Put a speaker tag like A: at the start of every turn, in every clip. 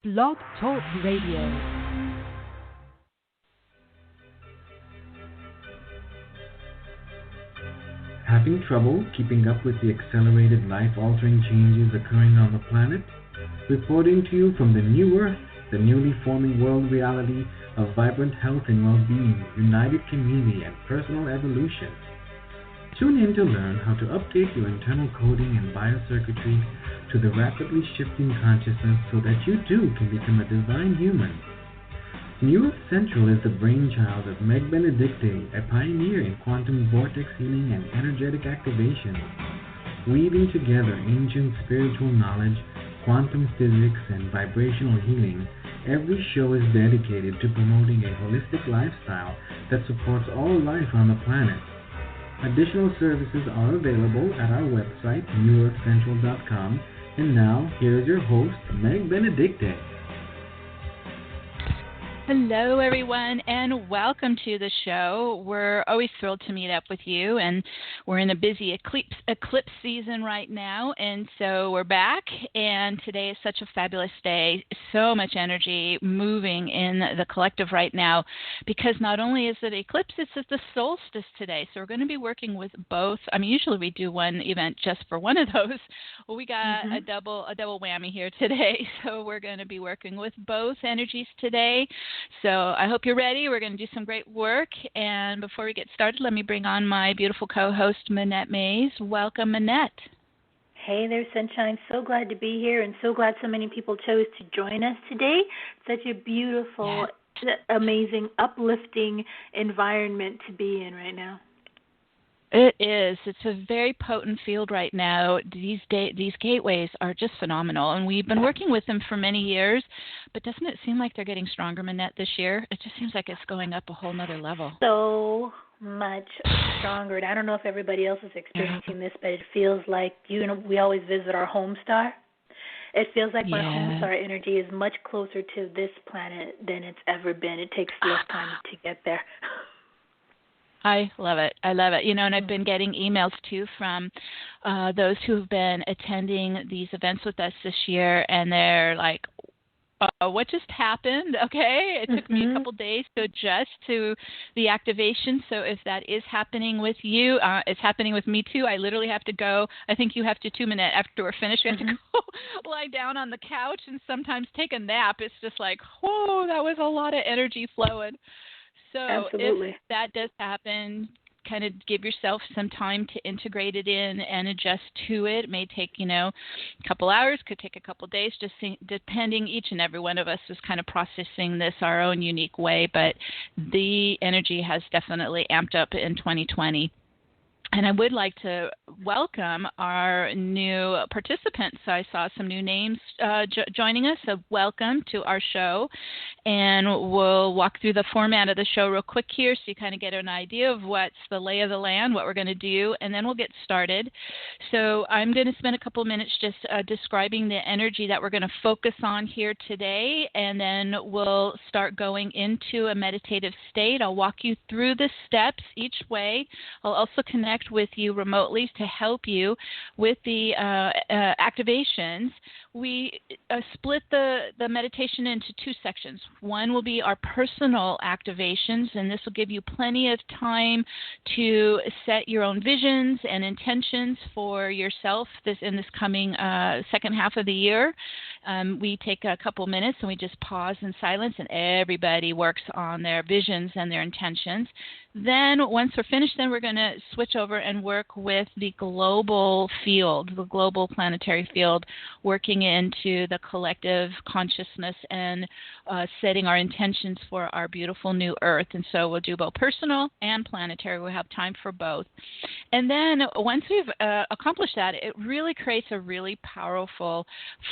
A: Blog Talk Radio.
B: Having trouble keeping up with the accelerated life-altering changes occurring on the planet? Reporting to you from the new Earth, the newly forming world reality of vibrant health and well-being, united community, and personal evolution. Tune in to learn how to update your internal coding and biocircuitry to the rapidly shifting consciousness so that you too can become a divine human. New Earth Central is the brainchild of Meg Benedicte, a pioneer in quantum vortex healing and energetic activation. Weaving together ancient spiritual knowledge, quantum physics, and vibrational healing, every show is dedicated to promoting a holistic lifestyle that supports all life on the planet. Additional services are available at our website, newearthcentral.com. And now, here is your host, Meg Benedicte.
C: Hello, everyone, and welcome to the show. We're always thrilled to meet up with you, and we're in a busy eclipse season right now, and so we're back, and today is such a fabulous day, so much energy moving in the collective right now, because not only is it eclipse, it's the solstice today, so we're going to be working with both. I mean, usually we do one event just for one of those. Well, we got a double whammy here today, so we're going to be working with both energies today. So I hope you're ready. We're going to do some great work. And before we get started, let me bring on my beautiful co-host, Minette Mays. Welcome, Minette.
D: Hey there, Sunshine. So glad to be here and so glad so many people chose to join us today. Such a beautiful, amazing, uplifting environment to be in right now.
C: It is. It's a very potent field right now. These gateways are just phenomenal, and we've been working with them for many years, but doesn't it seem like they're getting stronger, Minette, this year? It just seems like it's going up a whole nother level.
D: So much stronger. And I don't know if everybody else is experiencing this, but it feels like, we always visit our home star. It feels like my home star energy is much closer to this planet than it's ever been. It takes less time to get there.
C: I love it. I love it. And I've been getting emails, too, from those who have been attending these events with us this year, and they're like, what just happened? Okay, it took me a couple days to adjust to the activation. So if that is happening with you, it's happening with me, too. I literally have to go. I think you have to, 2 minutes after we're finished. We have to go lie down on the couch and sometimes take a nap. It's just like, whoa, that was a lot of energy flowing. So if that does happen, kind of give yourself some time to integrate it in and adjust to it. It may take, a couple hours, could take a couple days, just depending. Each and every one of us is kind of processing this our own unique way, but the energy has definitely amped up in 2020. And I would like to welcome our new participants. So I saw some new names joining us. So welcome to our show. And we'll walk through the format of the show real quick here so you kind of get an idea of what's the lay of the land, what we're going to do, and then we'll get started. So I'm going to spend a couple minutes just describing the energy that we're going to focus on here today, and then we'll start going into a meditative state. I'll walk you through the steps each way. I'll also connect with you remotely to help you with the activations. We split the meditation into two sections. One will be our personal activations, and this will give you plenty of time to set your own visions and intentions for yourself in this coming second half of the year. We take a couple minutes and we just pause in silence, and everybody works on their visions and their intentions. Then once we're finished, then we're going to switch over and work with the global field, the global planetary field, working into the collective consciousness and setting our intentions for our beautiful new Earth. And so we'll do both personal and planetary. We'll have time for both. And then once we've accomplished that, it really creates a really powerful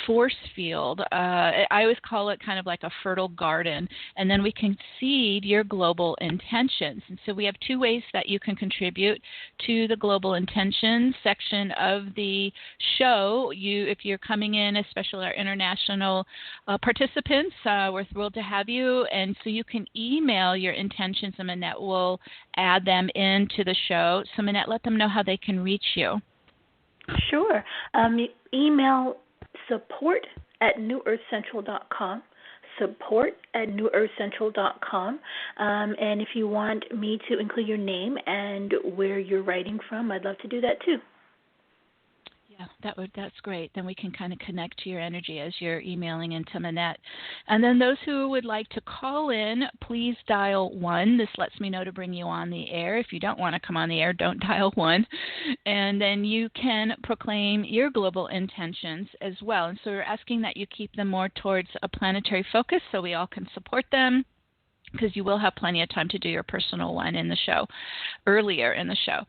C: force field. I always call it kind of like a fertile garden. And then we can seed your global intentions. And so we have two ways that you can contribute to the global intentions section of the show. If you're coming in, especially our international participants, we're thrilled to have you. And so you can email your intentions, and Minette will add them into the show. So Minette, let them know how they can reach you.
D: Sure. Email support@newearthcentral.com. support@newearthcentral.com. And if you want me to include your name and where you're writing from, I'd love to do that too.
C: Yeah, that's great. Then we can kind of connect to your energy as you're emailing into Manette. And then those who would like to call in, please dial 1. This lets me know to bring you on the air. If you don't want to come on the air, don't dial 1. And then you can proclaim your global intentions as well. And so we're asking that you keep them more towards a planetary focus so we all can support them, because you will have plenty of time to do your personal one in the show, earlier in the show.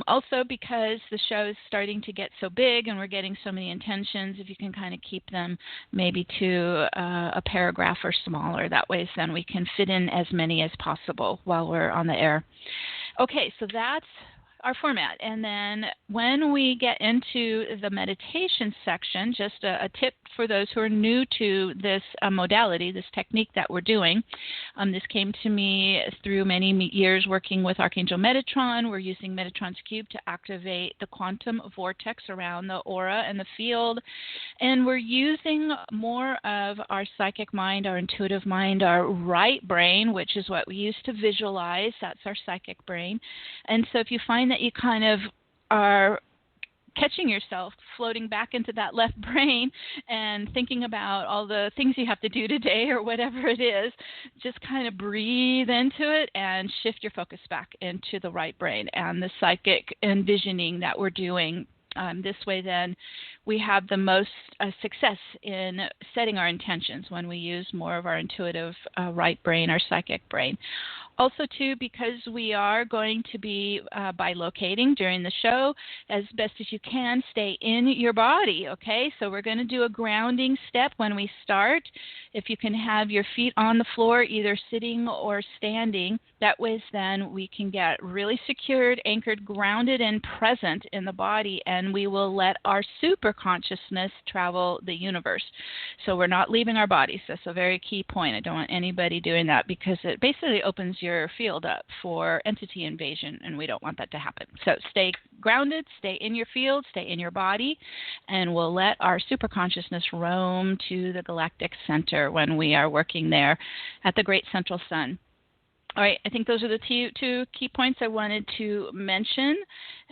C: Also, because the show is starting to get so big and we're getting so many intentions, if you can kind of keep them maybe to a paragraph or smaller, that way then we can fit in as many as possible while we're on the air. Okay, so that's our format. And then when we get into the meditation section, just a tip for those who are new to this modality, this technique that we're doing. This came to me through many years working with Archangel Metatron. We're using Metatron's cube to activate the quantum vortex around the aura and the field. And we're using more of our psychic mind, our intuitive mind, our right brain, which is what we use to visualize. That's our psychic brain. And so if you find that you kind of are catching yourself floating back into that left brain and thinking about all the things you have to do today or whatever it is, just kind of breathe into it and shift your focus back into the right brain and the psychic envisioning that we're doing. This way, then, we have the most success in setting our intentions when we use more of our intuitive right brain, our psychic brain. Also, too, because we are going to be bilocating during the show, as best as you can, stay in your body, okay? So we're going to do a grounding step when we start. If you can have your feet on the floor, either sitting or standing, that way then we can get really secured, anchored, grounded, and present in the body, and we will let our super consciousness travel the universe. So we're not leaving our bodies. That's a very key point. I don't want anybody doing that because it basically opens your field up for entity invasion, and we don't want that to happen. So stay grounded, stay in your field, stay in your body, and we'll let our super consciousness roam to the galactic center when we are working there at the great central sun. All right, I think those are the two key points I wanted to mention.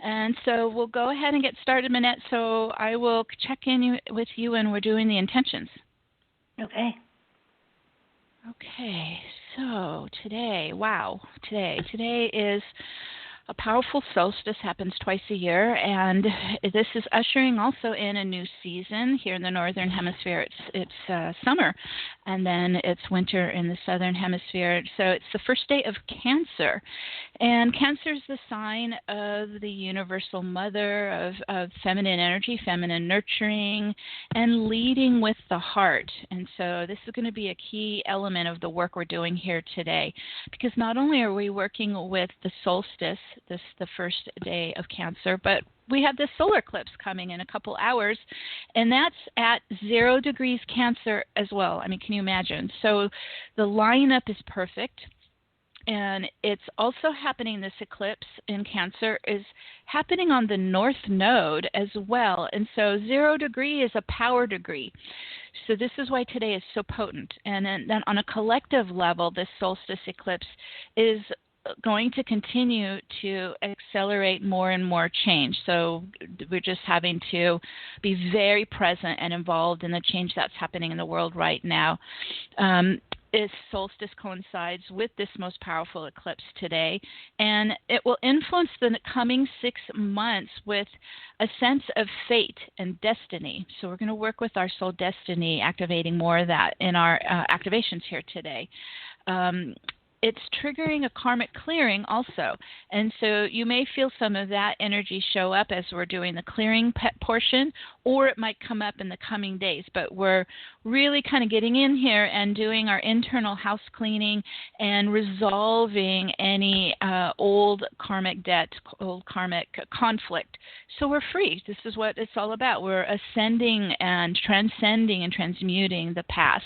C: And so we'll go ahead and get started, Manette. So I will check in with you when we're doing the intentions.
D: Okay.
C: Okay, so today is a powerful solstice, happens twice a year, and this is ushering also in a new season. Here in the northern hemisphere, it's summer, and then it's winter in the southern hemisphere. So it's the first day of Cancer, and Cancer is the sign of the universal mother, of feminine energy, feminine nurturing, and leading with the heart. And so this is going to be a key element of the work we're doing here today, because not only are we working with the solstice, the first day of Cancer, but we have this solar eclipse coming in a couple hours, and that's at 0 degrees Cancer as well. I mean, can you imagine? So the lineup is perfect, and it's also happening, this eclipse in Cancer is happening on the north node as well, and so 0 degree is a power degree. So this is why today is so potent. And then on a collective level, this solstice eclipse is going to continue to accelerate more and more change. So we're just having to be very present and involved in the change that's happening in the world right now. This solstice coincides with this most powerful eclipse today, and it will influence the coming 6 months with a sense of fate and destiny. So we're going to work with our soul destiny, activating more of that in our activations here today. It's triggering a karmic clearing also. And so you may feel some of that energy show up as we're doing the clearing portion, or it might come up in the coming days. But we're really kind of getting in here and doing our internal house cleaning and resolving any old karmic debt, old karmic conflict. So we're free. This is what it's all about. We're ascending and transcending and transmuting the past.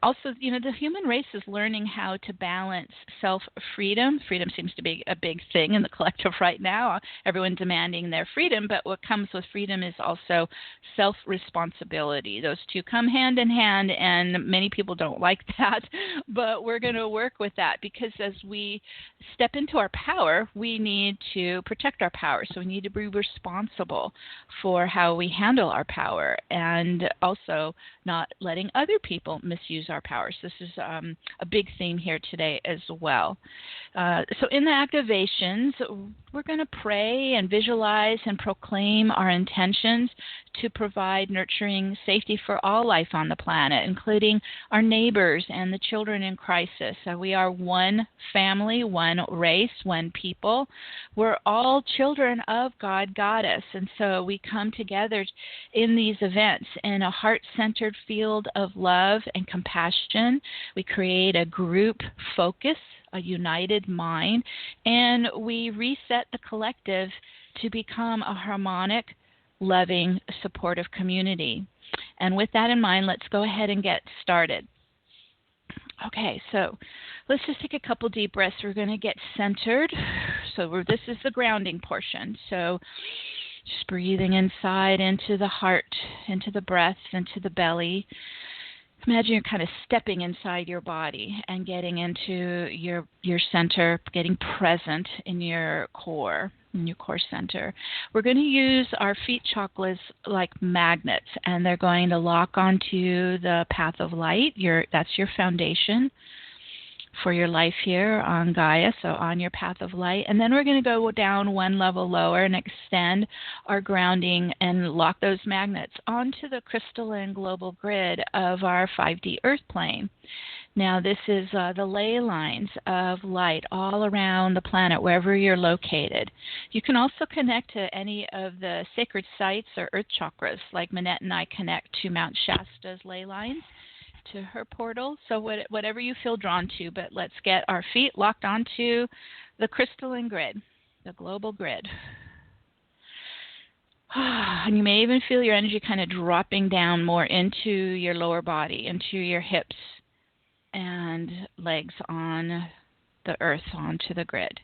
C: Also, the human race is learning how to balance self-freedom. Freedom seems to be a big thing in the collective right now. Everyone demanding their freedom, but what comes with freedom is also self-responsibility. Those two come hand in hand, and many people don't like that, but we're going to work with that because as we step into our power, we need to protect our power. So we need to be responsible for how we handle our power and also not letting other people misuse our powers. This is a big theme here today as well. So in the activations, we're going to pray and visualize and proclaim our intentions to provide nurturing safety for all life on the planet, including our neighbors and the children in crisis. We are one family, one race, one people. We're all children of God, Goddess, and so we come together in these events in a heart-centered field of love and compassion. We create a group focus, a united mind, and we reset the collective to become a harmonic, loving, supportive community. And with that in mind, let's go ahead and get started. Okay, so let's just take a couple deep breaths. We're going to get centered. So this is the grounding portion. So just breathing inside into the heart, into the breath, into the belly. Imagine you're kind of stepping inside your body and getting into your center, getting present in your core center. We're going to use our feet chakras like magnets, and they're going to lock onto the path of light. That's your foundation for your life here on Gaia, so on your path of light. And then we're going to go down one level lower and extend our grounding and lock those magnets onto the crystalline global grid of our 5D Earth plane. Now, this is the ley lines of light all around the planet, wherever you're located. You can also connect to any of the sacred sites or earth chakras, like Manette and I connect to Mount Shasta's ley lines, to her portal. So whatever you feel drawn to, but let's get our feet locked onto the crystalline grid, the global grid. And you may even feel your energy kind of dropping down more into your lower body, into your hips and legs on the earth, onto the grid.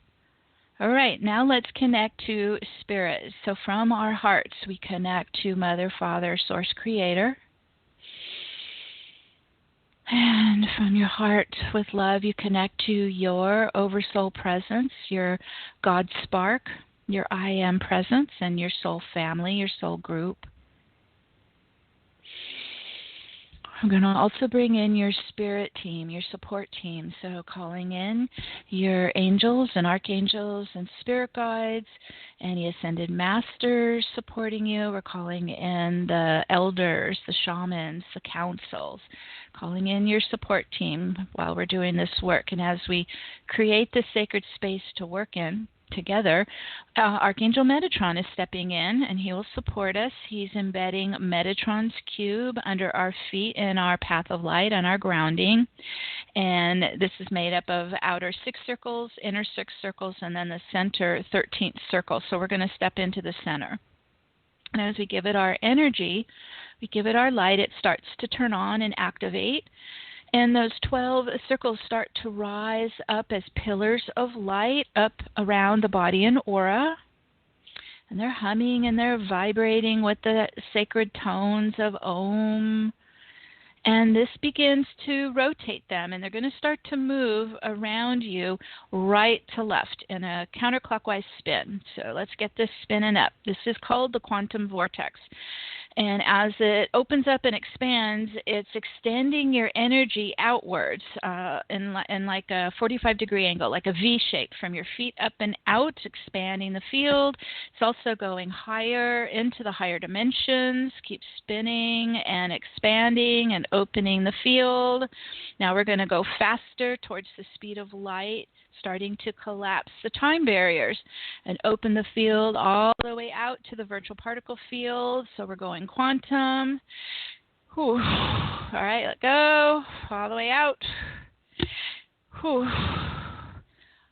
C: All right, now let's connect to spirit. So from our hearts, we connect to Mother, Father, Source, Creator. And from your heart with love, you connect to your Oversoul presence, your God spark, your I Am presence, and your soul family, your soul group. I'm going to also bring in your spirit team, your support team. So calling in your angels and archangels and spirit guides, any ascended masters supporting you. We're calling in the elders, the shamans, the councils, calling in your support team while we're doing this work. And as we create this sacred space to work in together, Archangel Metatron is stepping in, and he will support us. He's embedding Metatron's cube under our feet in our path of light and our grounding. And this is made up of outer 6 circles, inner 6 circles, and then the center 13th circle. So we're going to step into the center. And as we give it our energy, we give it our light, it starts to turn on and activate. And those 12 circles start to rise up as pillars of light up around the body and aura. And they're humming and they're vibrating with the sacred tones of Om. And this begins to rotate them, and they're going to start to move around you right to left in a counterclockwise spin. So let's get this spinning up. This is called the quantum vortex. And as it opens up and expands, it's extending your energy outwards in like a 45-degree angle, like a V shape from your feet up and out, expanding the field. It's also going higher into the higher dimensions, keep spinning and expanding and opening the field. Now we're going to go faster towards the speed of light, starting to collapse the time barriers and open the field all the way out to the virtual particle field. So we're going quantum. Whew. All right, let go. All the way out. Whew.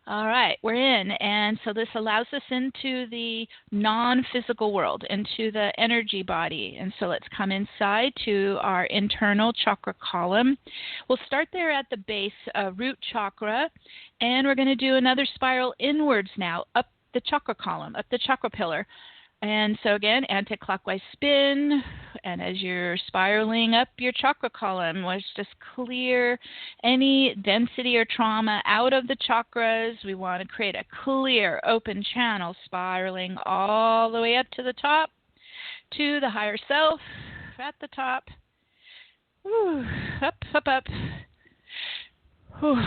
C: All right, we're in. And so this allows us into the non-physical world, into the energy body. And so let's come inside to our internal chakra column. We'll start there at the base, root chakra. And we're going to do another spiral inwards now, up the chakra column, up the chakra pillar. And so again, anti-clockwise spin, and as you're spiraling up your chakra column, let's just clear any density or trauma out of the chakras. We want to create a clear, open channel, spiraling all the way up to the top, to the higher self, at the top. Whew. Up, up, up. Whew.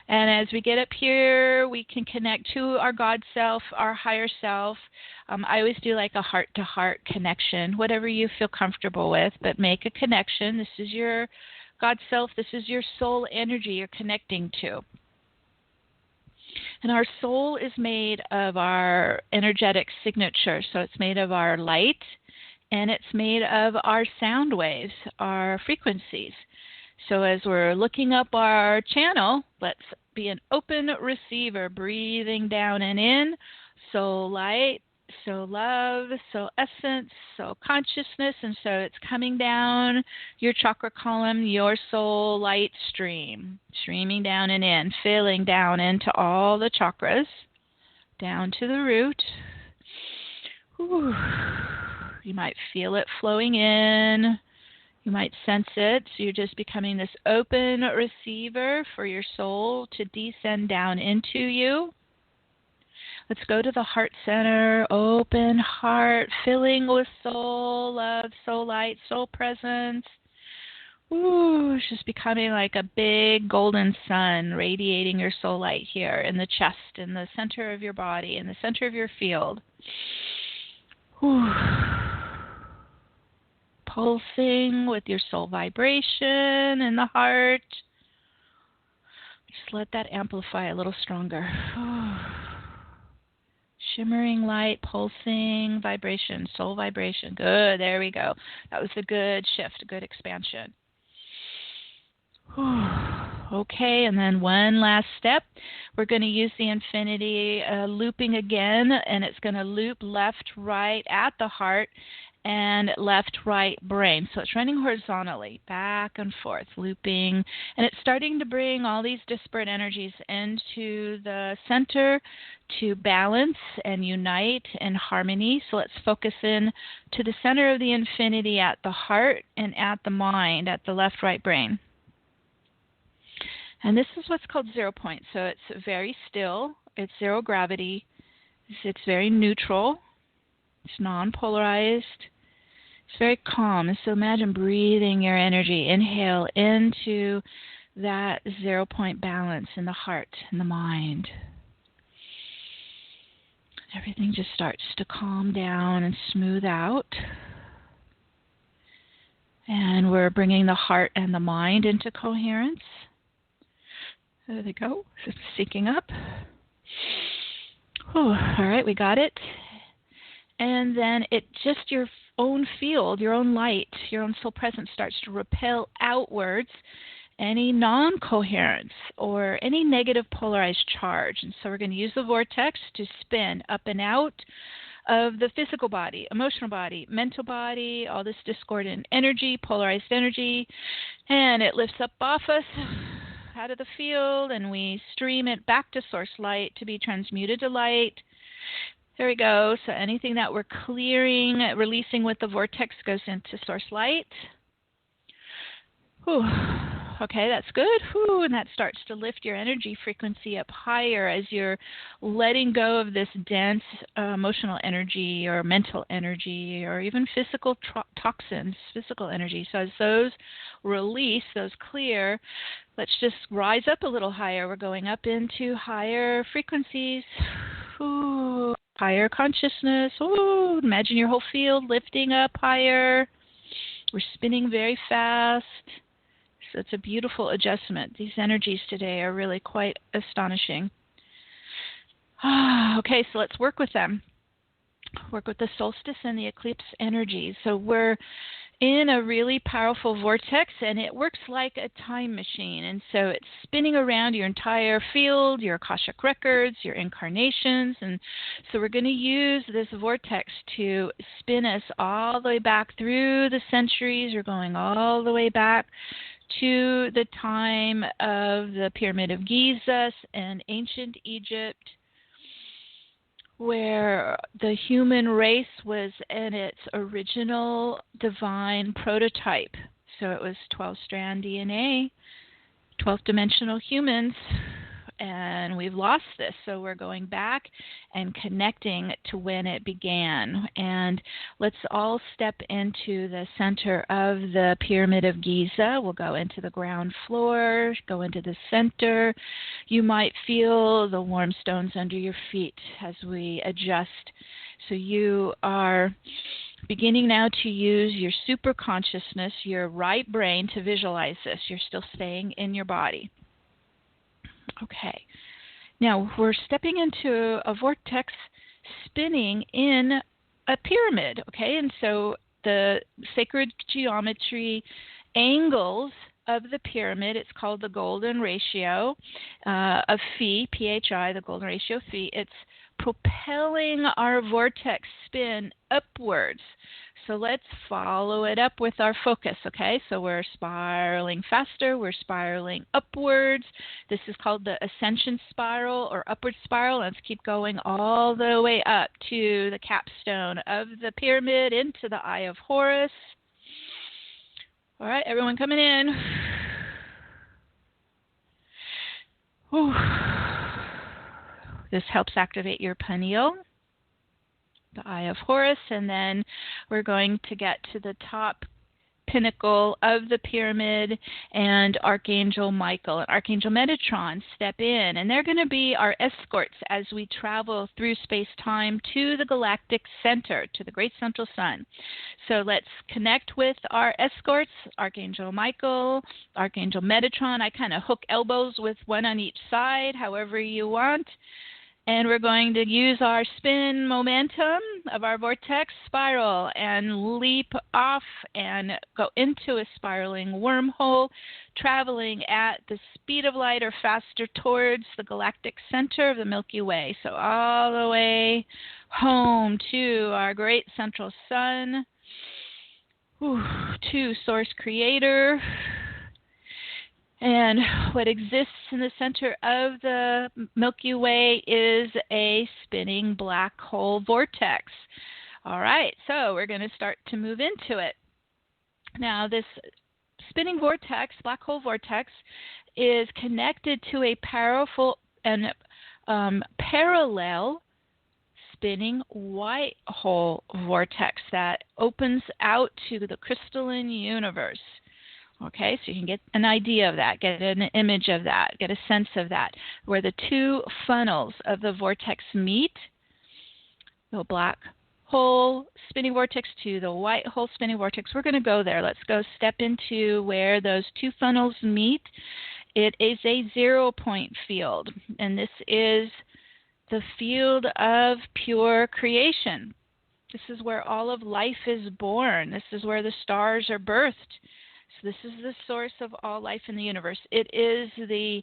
C: And as we get up here, we can connect to our God self, our higher self. I always do like a heart-to-heart connection, whatever you feel comfortable with, but make a connection. This is your God self. This is your soul energy you're connecting to. And our soul is made of our energetic signature. So it's made of our light, and it's made of our sound waves, our frequencies. So as we're looking up our channel, let's be an open receiver, breathing down and in. Soul light, soul love, soul essence, soul consciousness. And so it's coming down your chakra column, your soul light stream, streaming down and in, filling down into all the chakras, down to the root. Whew. You might feel it flowing in. You might sense it. So you're just becoming this open receiver for your soul to descend down into you. Let's go to the heart center, open heart, filling with soul love, soul light, soul presence. Ooh, it's just becoming like a big golden sun radiating your soul light here in the chest, in the center of your body, in the center of your field. Ooh. Pulsing with your soul vibration in the heart. Just let that amplify a little stronger. Shimmering light, pulsing vibration, soul vibration. Good, there we go. That was a good shift, a good expansion. Okay, and then one last step. We're going to use the infinity looping again, and it's going to loop left, right at the heart, and left, right brain. So it's running horizontally, back and forth, looping. And it's starting to bring all these disparate energies into the center to balance and unite in harmony. So let's focus in to the center of the infinity at the heart and at the mind, at the left, right brain. And this is what's called 0 point. So it's very still. It's zero gravity. It's very neutral. It's non-polarized. It's very calm. So imagine breathing your energy. Inhale into that 0 point balance in the heart and the mind. Everything just starts to calm down and smooth out. And we're bringing the heart and the mind into coherence. There they go. It's syncing up. Whew. All right, we got it. And then it just your own field, your own light, your own soul presence starts to repel outwards any non-coherence or any negative polarized charge. And so we're going to use the vortex to spin up and out of the physical body, emotional body, mental body, all this discordant energy, polarized energy, and it lifts up off us out of the field, and we stream it back to source light to be transmuted to light. There we go. So anything that we're clearing, releasing with the vortex goes into source light. Whew. Okay, that's good. Whew. And that starts to lift your energy frequency up higher as you're letting go of this dense emotional energy or mental energy or even physical toxins, physical energy. So as those release, those clear, let's just rise up a little higher. We're going up into higher frequencies. Ooh, higher consciousness. Ooh, imagine your whole field lifting up higher. We're spinning very fast. So it's a beautiful adjustment. These energies today are really quite astonishing. Okay, so let's work with them. Work with the solstice and the eclipse energies. So we're in a really powerful vortex, and it works like a time machine. And so it's spinning around your entire field, your Akashic records, your incarnations. And so we're going to use this vortex to spin us all the way back through the centuries. We're going all the way back to the time of the Pyramid of Giza and ancient Egypt, where the human race was in its original divine prototype. So it was 12-strand DNA, 12-dimensional humans, and we've lost this. So we're going back and connecting to when it began. And let's all step into the center of the Pyramid of Giza. We'll go into the ground floor, go into the center. You might feel the warm stones under your feet as we adjust. So you are beginning now to use your super consciousness, your right brain, to visualize this. You're still staying in your body. Okay. Now we're stepping into a vortex spinning in a pyramid, okay? And so the sacred geometry angles of the pyramid, it's called the golden ratio of phi, PHI, the golden ratio of phi. It's propelling our vortex spin upwards. So let's follow it up with our focus, okay? So we're spiraling faster, we're spiraling upwards. This is called the ascension spiral or upward spiral. Let's keep going all the way up to the capstone of the pyramid into the Eye of Horus. All right, everyone coming in. Whew. This helps activate your pineal, the Eye of Horus, and then we're going to get to the top pinnacle of the pyramid, and Archangel Michael and Archangel Metatron step in, and they're going to be our escorts as we travel through space-time to the galactic center, to the great central sun. So let's connect with our escorts, Archangel Michael, Archangel Metatron. I kind of hook elbows with one on each side, however you want. And we're going to use our spin momentum of our vortex spiral and leap off and go into a spiraling wormhole, traveling at the speed of light or faster towards the galactic center of the Milky Way. So all the way home to our great central sun, to Source Creator. And what exists in the center of the Milky Way is a spinning black hole vortex. All right, so we're going to start to move into it. Now, this spinning vortex, black hole vortex, is connected to a powerful and parallel spinning white hole vortex that opens out to the crystalline universe. Okay, so you can get an idea of that, get an image of that, get a sense of that, where the two funnels of the vortex meet, the black hole spinning vortex to the white hole spinning vortex. We're going to go there. Let's go step into where those two funnels meet. It is a 0-point field, and this is the field of pure creation. This is where all of life is born. This is where the stars are birthed. So this is the source of all life in the universe. It is the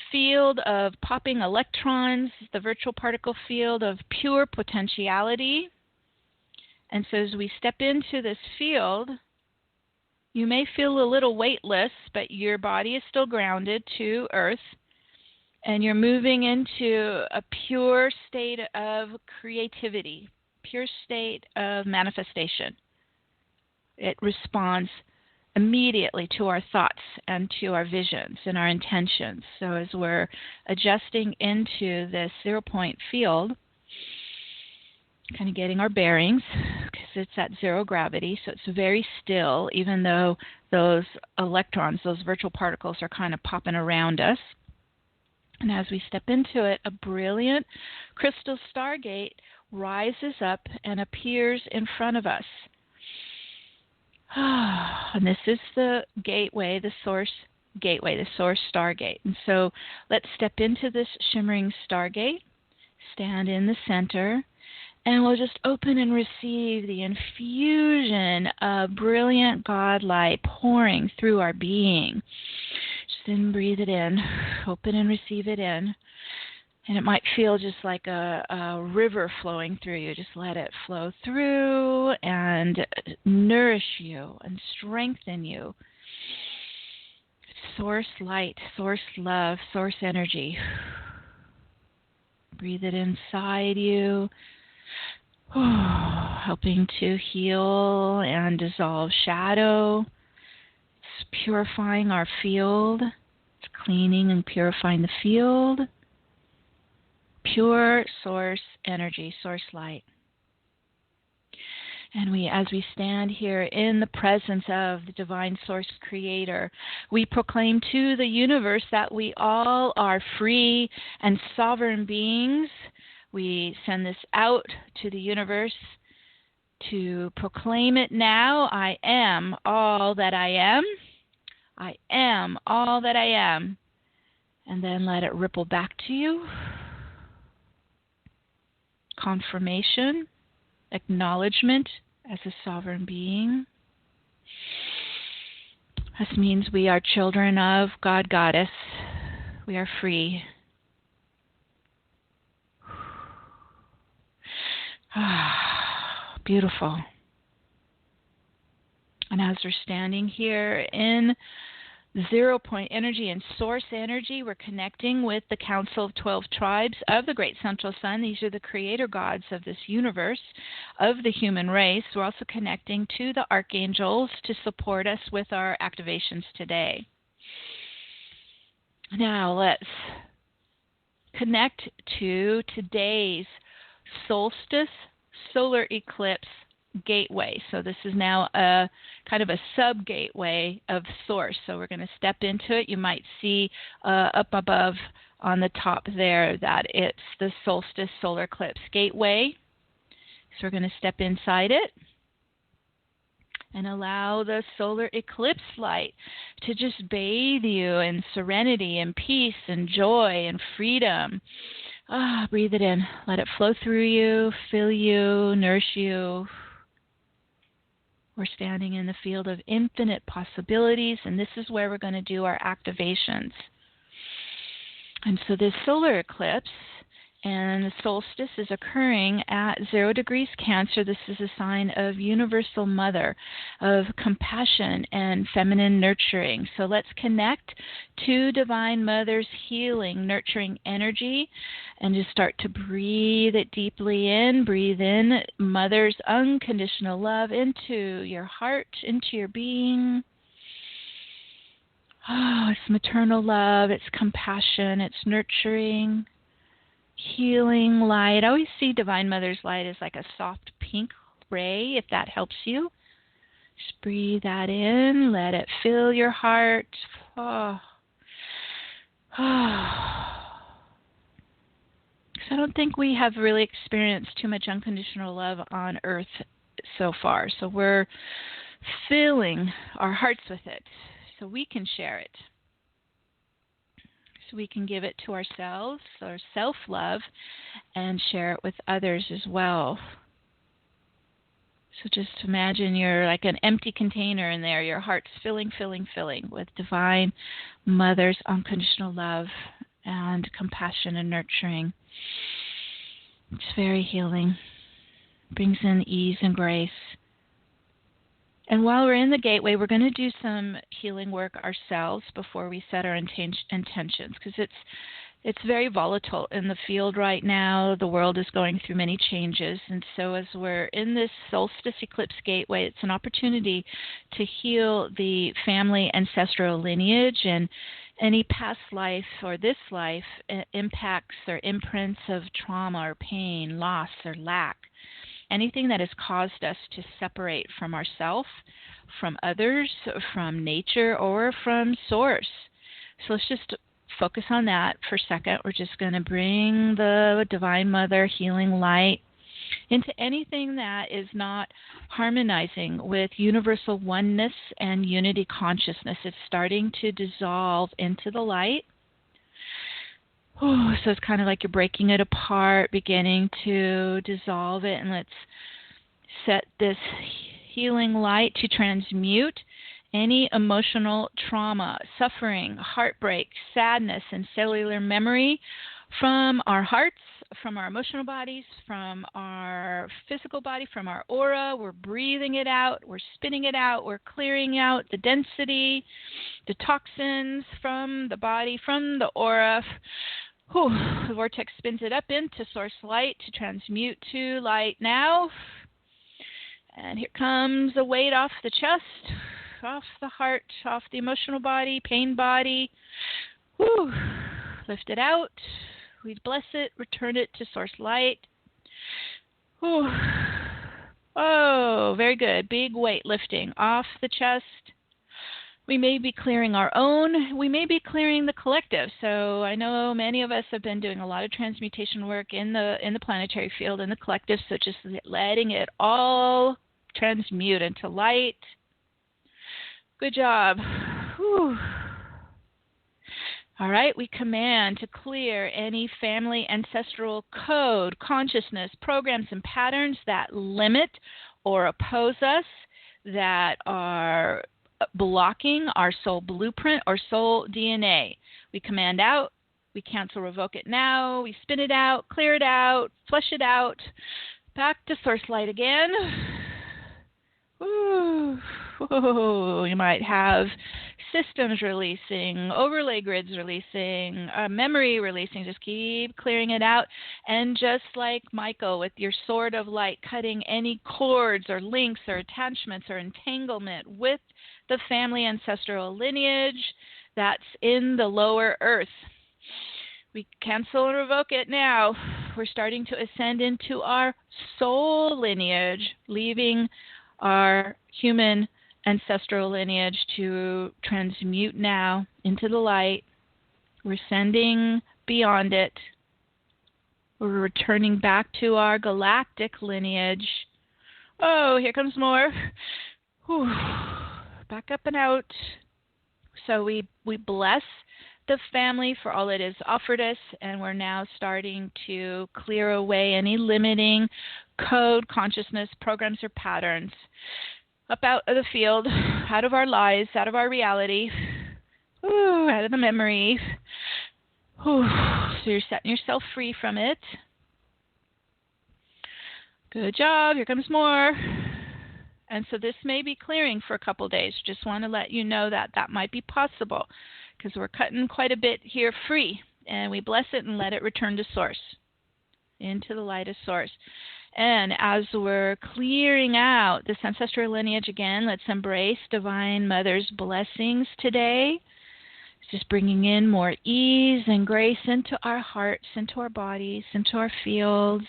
C: field of popping electrons, the virtual particle field of pure potentiality. And so as we step into this field, you may feel a little weightless, but your body is still grounded to Earth, and you're moving into a pure state of creativity, pure state of manifestation. It responds immediately to our thoughts and to our visions and our intentions. So as we're adjusting into this 0-point field, kind of getting our bearings, because it's at zero gravity, so it's very still, even though those electrons, those virtual particles, are kind of popping around us. And as we step into it, a brilliant crystal stargate rises up and appears in front of us. And this is the gateway, the source gateway, the source stargate. And so let's step into this shimmering stargate, stand in the center, And we'll just open and receive the infusion of brilliant God light pouring through our being. Just then breathe it in, open and receive it in. And it might feel just like a river flowing through you. Just let it flow through and nourish you and strengthen you. Source light, source love, source energy. Breathe it inside you, helping to heal and dissolve shadow. It's purifying our field. It's cleaning and purifying the field. Pure source energy, source light. And as we stand here in the presence of the divine source creator, we proclaim to the universe that we all are free and sovereign beings. We send this out to the universe to proclaim it now. I am all that I am. I am all that I am. And then let it ripple back to you. Confirmation, acknowledgement as a sovereign being. This means we are children of God Goddess. We are free. Beautiful. And as we're standing here in 0 point energy and source energy, we're connecting with the Council of 12 Tribes of the Great Central Sun. These are the creator gods of this universe, of the human race. We're also connecting to the archangels to support us with our activations today. Now let's connect to today's Solstice Solar Eclipse gateway. So this is now a kind of a sub-gateway of source. So we're going to step into it. You might see up above on the top there that it's the Solstice Solar Eclipse gateway. So we're going to step inside it and allow the solar eclipse light to just bathe you in serenity and peace and joy and freedom. Breathe it in. Let it flow through you, fill you, nourish you. We're standing in the field of infinite possibilities, and this is where we're going to do our activations. And so this solar eclipse and the solstice is occurring at 0 degrees Cancer. This is a sign of universal mother, of compassion and feminine nurturing. So let's connect to Divine Mother's healing, nurturing energy, and just start to breathe it deeply in. Breathe in Mother's unconditional love into your heart, into your being. It's maternal love, it's compassion, it's nurturing. Healing light. I always see Divine Mother's light as like a soft pink ray, if that helps you. Just breathe that in. Let it fill your heart. Because I don't think we have really experienced too much unconditional love on Earth so far. So we're filling our hearts with it so we can share it. So we can give it to ourselves, our self-love, and share it with others as well. So just imagine you're like an empty container in there. Your heart's filling with Divine Mother's unconditional love and compassion and nurturing. It's very healing. Brings in ease and grace. And while we're in the gateway, we're going to do some healing work ourselves before we set our intentions, because it's very volatile in the field right now. The world is going through many changes, and so as we're in this solstice eclipse gateway, it's an opportunity to heal the family ancestral lineage and any past life or this life impacts or imprints of trauma or pain, loss or lack. Anything that has caused us to separate from ourselves, from others, from nature, or from source. So let's just focus on that for a second. We're just going to bring the Divine Mother healing light into anything that is not harmonizing with universal oneness and unity consciousness. It's starting to dissolve into the light. Oh, so it's kind of like you're breaking it apart, beginning to dissolve it, and let's set this healing light to transmute any emotional trauma, suffering, heartbreak, sadness, and cellular memory from our hearts, from our emotional bodies, from our physical body, from our aura. We're breathing it out, we're spinning it out, we're clearing out the density, the toxins from the body, from the aura. Whew, the vortex spins it up into source light to transmute to light now. And here comes a weight off the chest, off the heart, off the emotional body, pain body. Whew. Lift it out. We bless it, return it to source light. Whew. Oh, very good. Big weight lifting off the chest. We may be clearing our own. We may be clearing the collective. So I know many of us have been doing a lot of transmutation work in the planetary field, in the collective, so just letting it all transmute into light. Good job. Whew. All right, we command to clear any family ancestral code, consciousness, programs, and patterns that limit or oppose us, that are blocking our soul blueprint or soul DNA. We command out, we cancel, revoke it now, we spin it out, clear it out, flush it out, back to source light again. Ooh. Ooh. You might have systems releasing, overlay grids releasing, memory releasing. Just keep clearing it out. And just like Michael with your sword of light, cutting any cords or links or attachments or entanglement with the family ancestral lineage that's in the lower earth. We cancel and revoke it now. We're starting to ascend into our soul lineage, leaving our human ancestral lineage to transmute now into the light. We're ascending beyond it. We're returning back to our galactic lineage. Oh, here comes more. Whew. Back up and out. So we bless the family for all it has offered us, and we're now starting to clear away any limiting code, consciousness, programs, or patterns up out of the field, out of our lives, out of our reality, out of the memory. So you're setting yourself free from it. Good job. Here comes more. And so this may be clearing for a couple days. Just want to let you know that that might be possible, because we're cutting quite a bit here free. And we bless it and let it return to source, into the light of source. And as we're clearing out this ancestral lineage again, let's embrace Divine Mother's blessings today. It's just bringing in more ease and grace into our hearts, into our bodies, into our fields.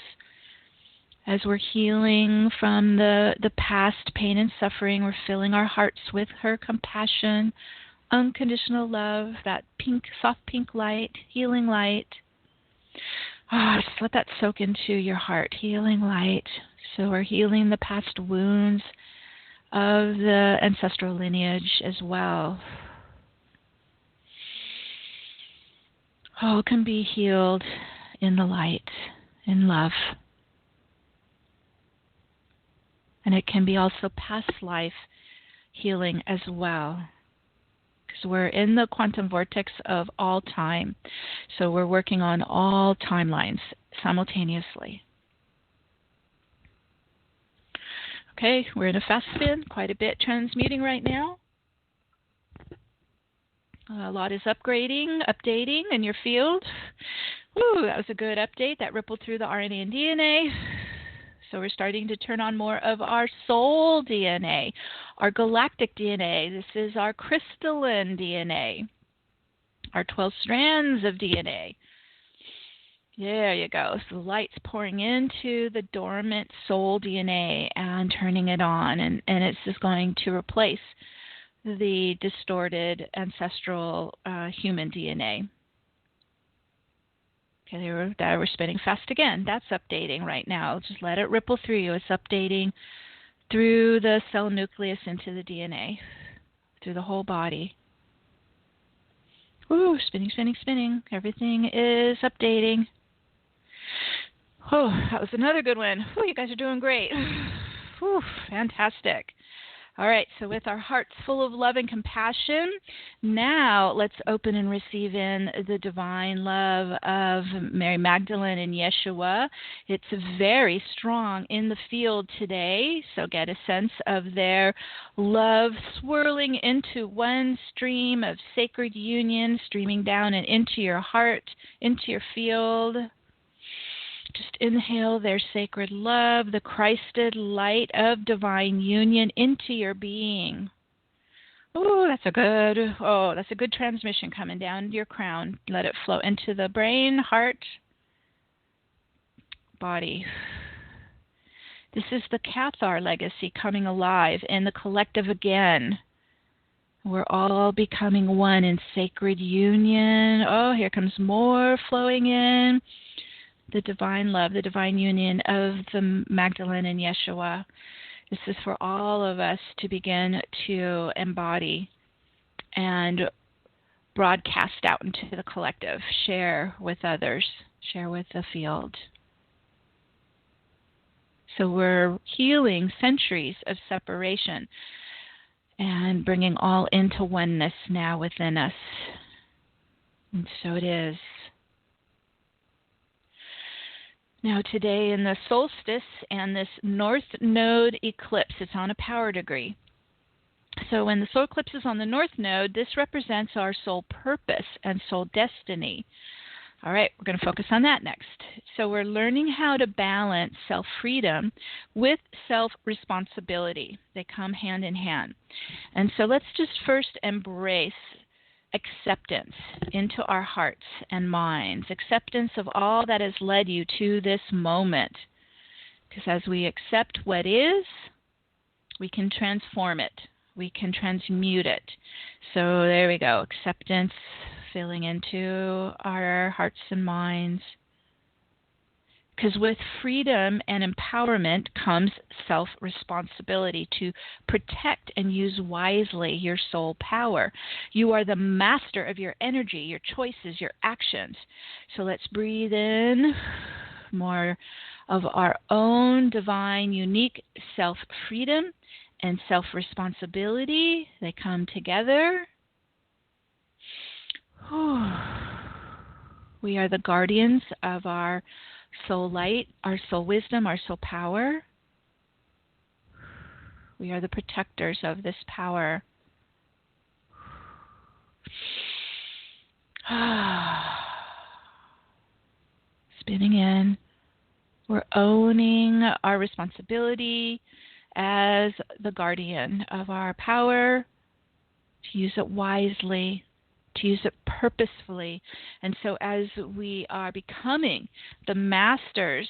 C: As we're healing from the past pain and suffering, we're filling our hearts with her compassion, unconditional love, that pink, soft pink light, healing light. Just let that soak into your heart, healing light. So we're healing the past wounds of the ancestral lineage as well. All can be healed in the light, in love. And it can be also past life healing as well, because we're in the quantum vortex of all time. So we're working on all timelines simultaneously. Okay, we're in a fast spin, quite a bit transmuting right now. A lot is upgrading, updating in your field. Woo, that was a good update. That rippled through the RNA and DNA. So we're starting to turn on more of our soul DNA, our galactic DNA. This is our crystalline DNA, our 12 strands of DNA. There you go. So the light's pouring into the dormant soul DNA and turning it on, and it's just going to replace the distorted ancestral human DNA. Okay, we're spinning fast again. That's updating right now. Just let it ripple through you. It's updating through the cell nucleus into the DNA, through the whole body. Ooh, spinning, spinning, spinning. Everything is updating. Oh, that was another good one. Oh, you guys are doing great. Ooh, fantastic. All right, so with our hearts full of love and compassion, now let's open and receive in the divine love of Mary Magdalene and Yeshua. It's very strong in the field today, so get a sense of their love swirling into one stream of sacred union, streaming down and into your heart, into your field. Just inhale their sacred love, the Christed light of divine union into your being. That's a good transmission coming down to your crown. Let it flow into the brain, heart, body. This is the Cathar legacy coming alive in the collective again. We're all becoming one in sacred union. Oh, here comes more flowing in. The divine love, the divine union of the Magdalene and Yeshua. This is for all of us to begin to embody and broadcast out into the collective, share with others, share with the field. So we're healing centuries of separation and bringing all into oneness now within us. And so it is. Now today in the solstice and this north node eclipse, it's on a power degree. So when the solar eclipse is on the north node, this represents our soul purpose and soul destiny. All right, we're going to focus on that next. So we're learning how to balance self-freedom with self-responsibility. They come hand in hand. And so let's just first embrace acceptance into our hearts and minds, acceptance of all that has led you to this moment. Because as we accept what is, we can transform it. We can transmute it. So there we go, acceptance filling into our hearts and minds. Because with freedom and empowerment comes self-responsibility to protect and use wisely your soul power. You are the master of your energy, your choices, your actions. So let's breathe in more of our own divine, unique self-freedom and self-responsibility. They come together. We are the guardians of our soul light, our soul wisdom, our soul power. We are the protectors of this power. Spinning in. We're owning our responsibility as the guardian of our power, to use it wisely, to use it purposefully. And so as we are becoming the masters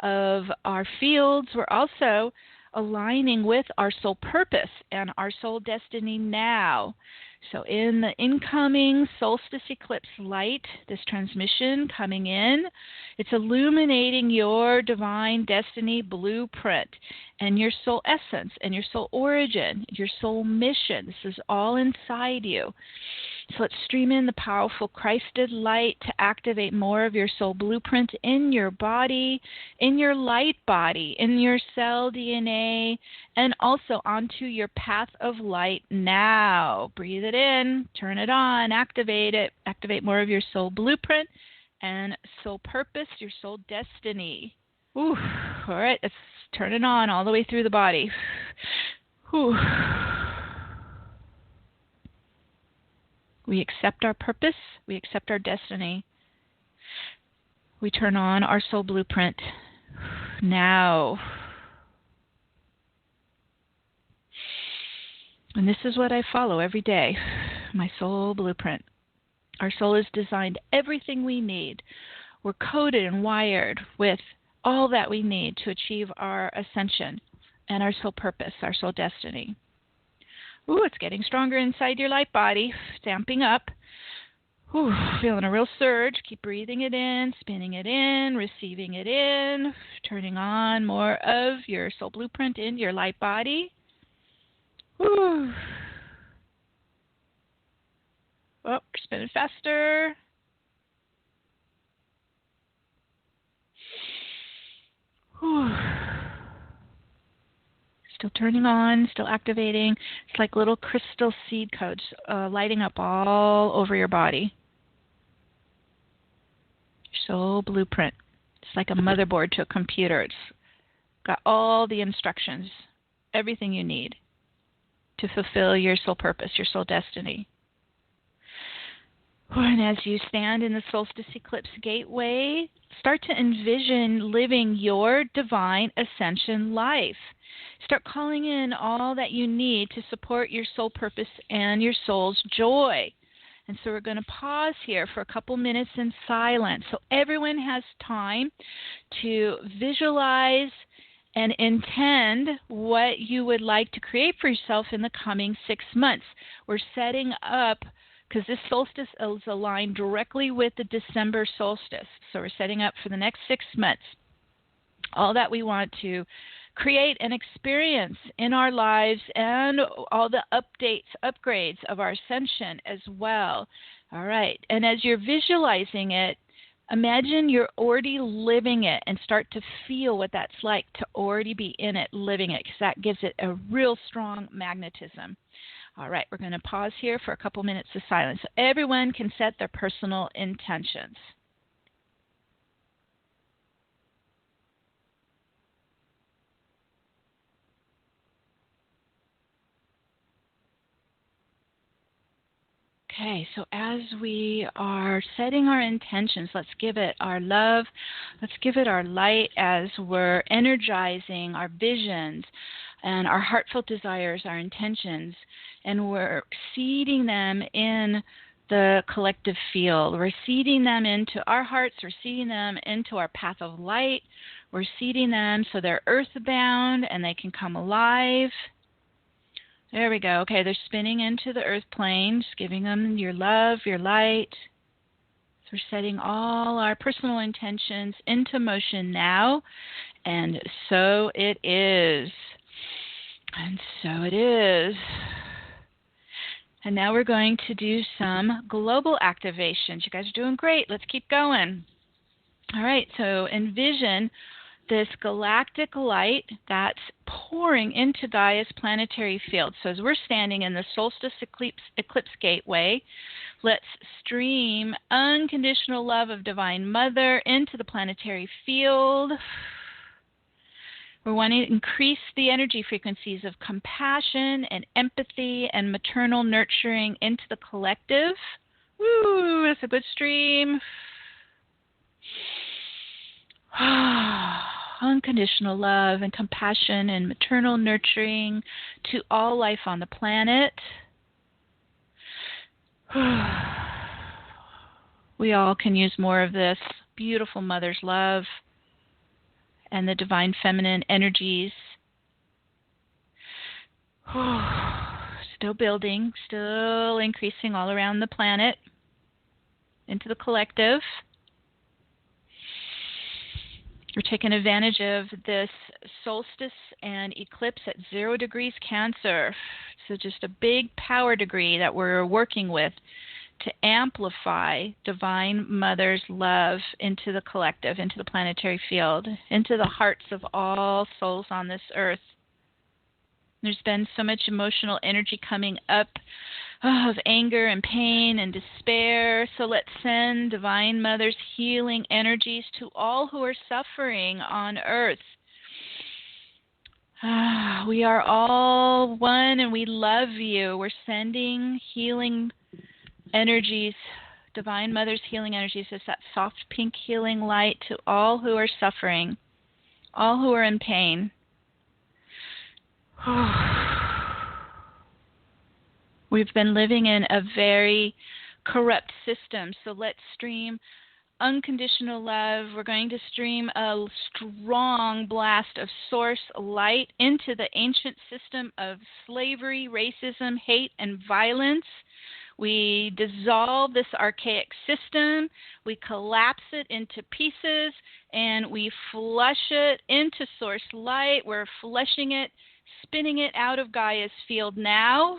C: of our fields, we're also aligning with our soul purpose and our soul destiny now. So in the incoming solstice eclipse light, this transmission coming in, it's illuminating your divine destiny blueprint and your soul essence and your soul origin, your soul mission. This is all inside you. So let's stream in the powerful Christed light to activate more of your soul blueprint in your body, in your light body, in your cell DNA, and also onto your path of light now. Breathe it in, turn it on, activate it. Activate more of your soul blueprint and soul purpose, your soul destiny. All right, let's turn it on all the way through the body. We accept our purpose. We accept our destiny. We turn on our soul blueprint now. And this is what I follow every day, my soul blueprint. Our soul is designed everything we need. We're coded and wired with all that we need to achieve our ascension and our soul purpose, our soul destiny. It's getting stronger inside your light body, stamping up. Feeling a real surge. Keep breathing it in, spinning it in, receiving it in, turning on more of your soul blueprint in your light body. Oh, we're spinning faster. Whew. Still turning on, still activating. It's like little crystal seed codes lighting up all over your body. Your soul blueprint. It's like a motherboard to a computer. It's got all the instructions, everything you need to fulfill your soul purpose, your soul destiny. And as you stand in the Solstice Eclipse Gateway, start to envision living your divine ascension life. Start calling in all that you need to support your soul purpose and your soul's joy. And so we're going to pause here for a couple minutes in silence so everyone has time to visualize and intend what you would like to create for yourself in the coming 6 months. We're setting up, because this solstice is aligned directly with the December solstice. So we're setting up for the next 6 months all that we want to create and experience in our lives and all the upgrades of our ascension as well. All right. And as you're visualizing it, imagine you're already living it and start to feel what that's like to already be in it, living it, because that gives it a real strong magnetism. All right, we're going to pause here for a couple minutes of silence so everyone can set their personal intentions. Okay, so as we are setting our intentions, let's give it our love, let's give it our light as we're energizing our visions and our heartfelt desires, our intentions, and we're seeding them in the collective field. We're seeding them into our hearts, we're seeding them into our path of light, we're seeding them so they're earthbound and they can come alive. There we go. Okay, they're spinning into the earth plane, just giving them your love, your light. So we're setting all our personal intentions into motion now, and so it is. And so it is. And now we're going to do some global activations. You guys are doing great. Let's keep going. All right, so envision this galactic light that's pouring into Gaia's planetary field. So as we're standing in the Solstice Eclipse Gateway, let's stream unconditional love of Divine Mother into the planetary field. We're wanting to increase the energy frequencies of compassion and empathy and maternal nurturing into the collective. Woo, that's a good stream. Unconditional love and compassion and maternal nurturing to all life on the planet. We all can use more of this beautiful mother's love and the divine feminine energies. Still building, still increasing all around the planet into the collective. We're taking advantage of this solstice and eclipse at 0 degrees Cancer. So just a big power degree that we're working with to amplify Divine Mother's love into the collective, into the planetary field, into the hearts of all souls on this earth. There's been so much emotional energy coming up of anger and pain and despair. So let's send Divine Mother's healing energies to all who are suffering on earth. We are all one and we love you. We're sending healing energies, Divine Mother's healing energies, is that soft pink healing light to all who are suffering, all who are in pain. We've been living in a very corrupt system, so let's stream unconditional love. We're going to stream a strong blast of source light into the ancient system of slavery, racism, hate, and violence. We dissolve this archaic system, we collapse it into pieces, and we flush it into source light. We're flushing it, spinning it out of Gaia's field now.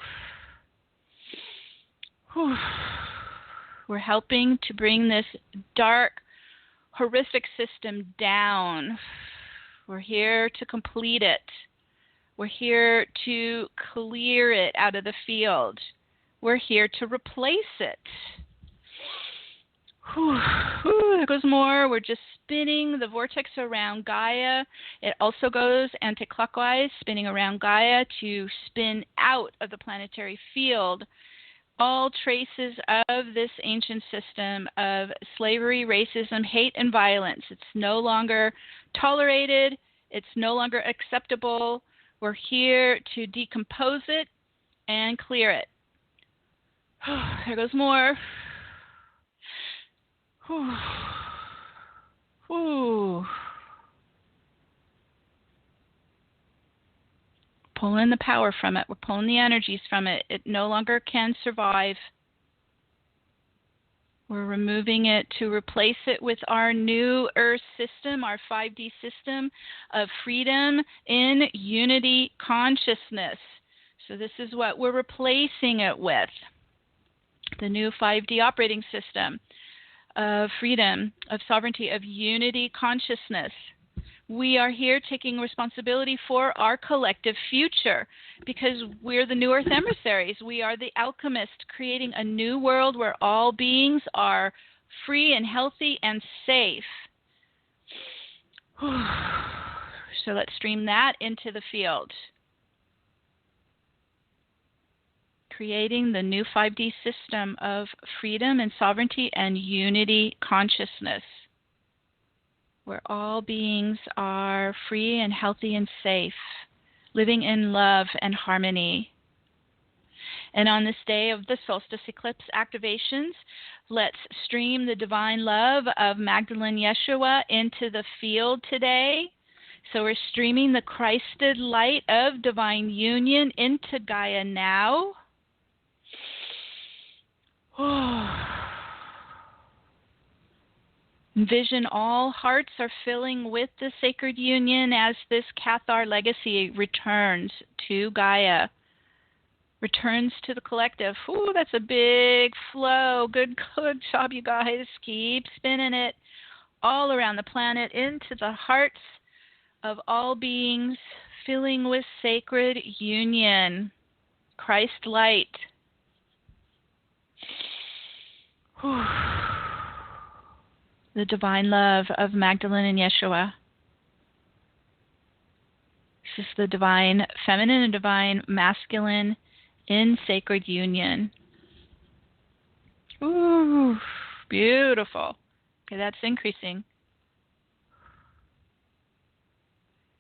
C: We're helping to bring this dark, horrific system down. We're here to complete it. We're here to clear it out of the field. We're here to replace it. There goes more. We're just spinning the vortex around Gaia. It also goes anti-clockwise, spinning around Gaia to spin out of the planetary field all traces of this ancient system of slavery, racism, hate, and violence. It's no longer tolerated. It's no longer acceptable. We're here to decompose it and clear it. There goes more. Pulling the power from it. We're pulling the energies from it. It no longer can survive. We're removing it to replace it with our new Earth system, our 5D system of freedom in unity consciousness. So this is what we're replacing it with. The new 5D operating system of freedom, of sovereignty, of unity consciousness. We are here taking responsibility for our collective future because we're the new Earth emissaries. We are the alchemists creating a new world where all beings are free and healthy and safe. So let's stream that into the field. Creating the new 5D system of freedom and sovereignty and unity consciousness, where all beings are free and healthy and safe, living in love and harmony. And on this day of the solstice eclipse activations, let's stream the divine love of Magdalene Yeshua into the field today. So we're streaming the Christed light of divine union into Gaia now. Envision all hearts are filling with the sacred union as this Cathar legacy returns to Gaia, returns to the collective. Ooh, that's a big flow. Good job, you guys. Keep spinning it all around the planet into the hearts of all beings, filling with sacred union, Christ light. The divine love of Magdalene and Yeshua. This is the divine feminine and divine masculine in sacred union. Ooh, beautiful. Okay, that's increasing.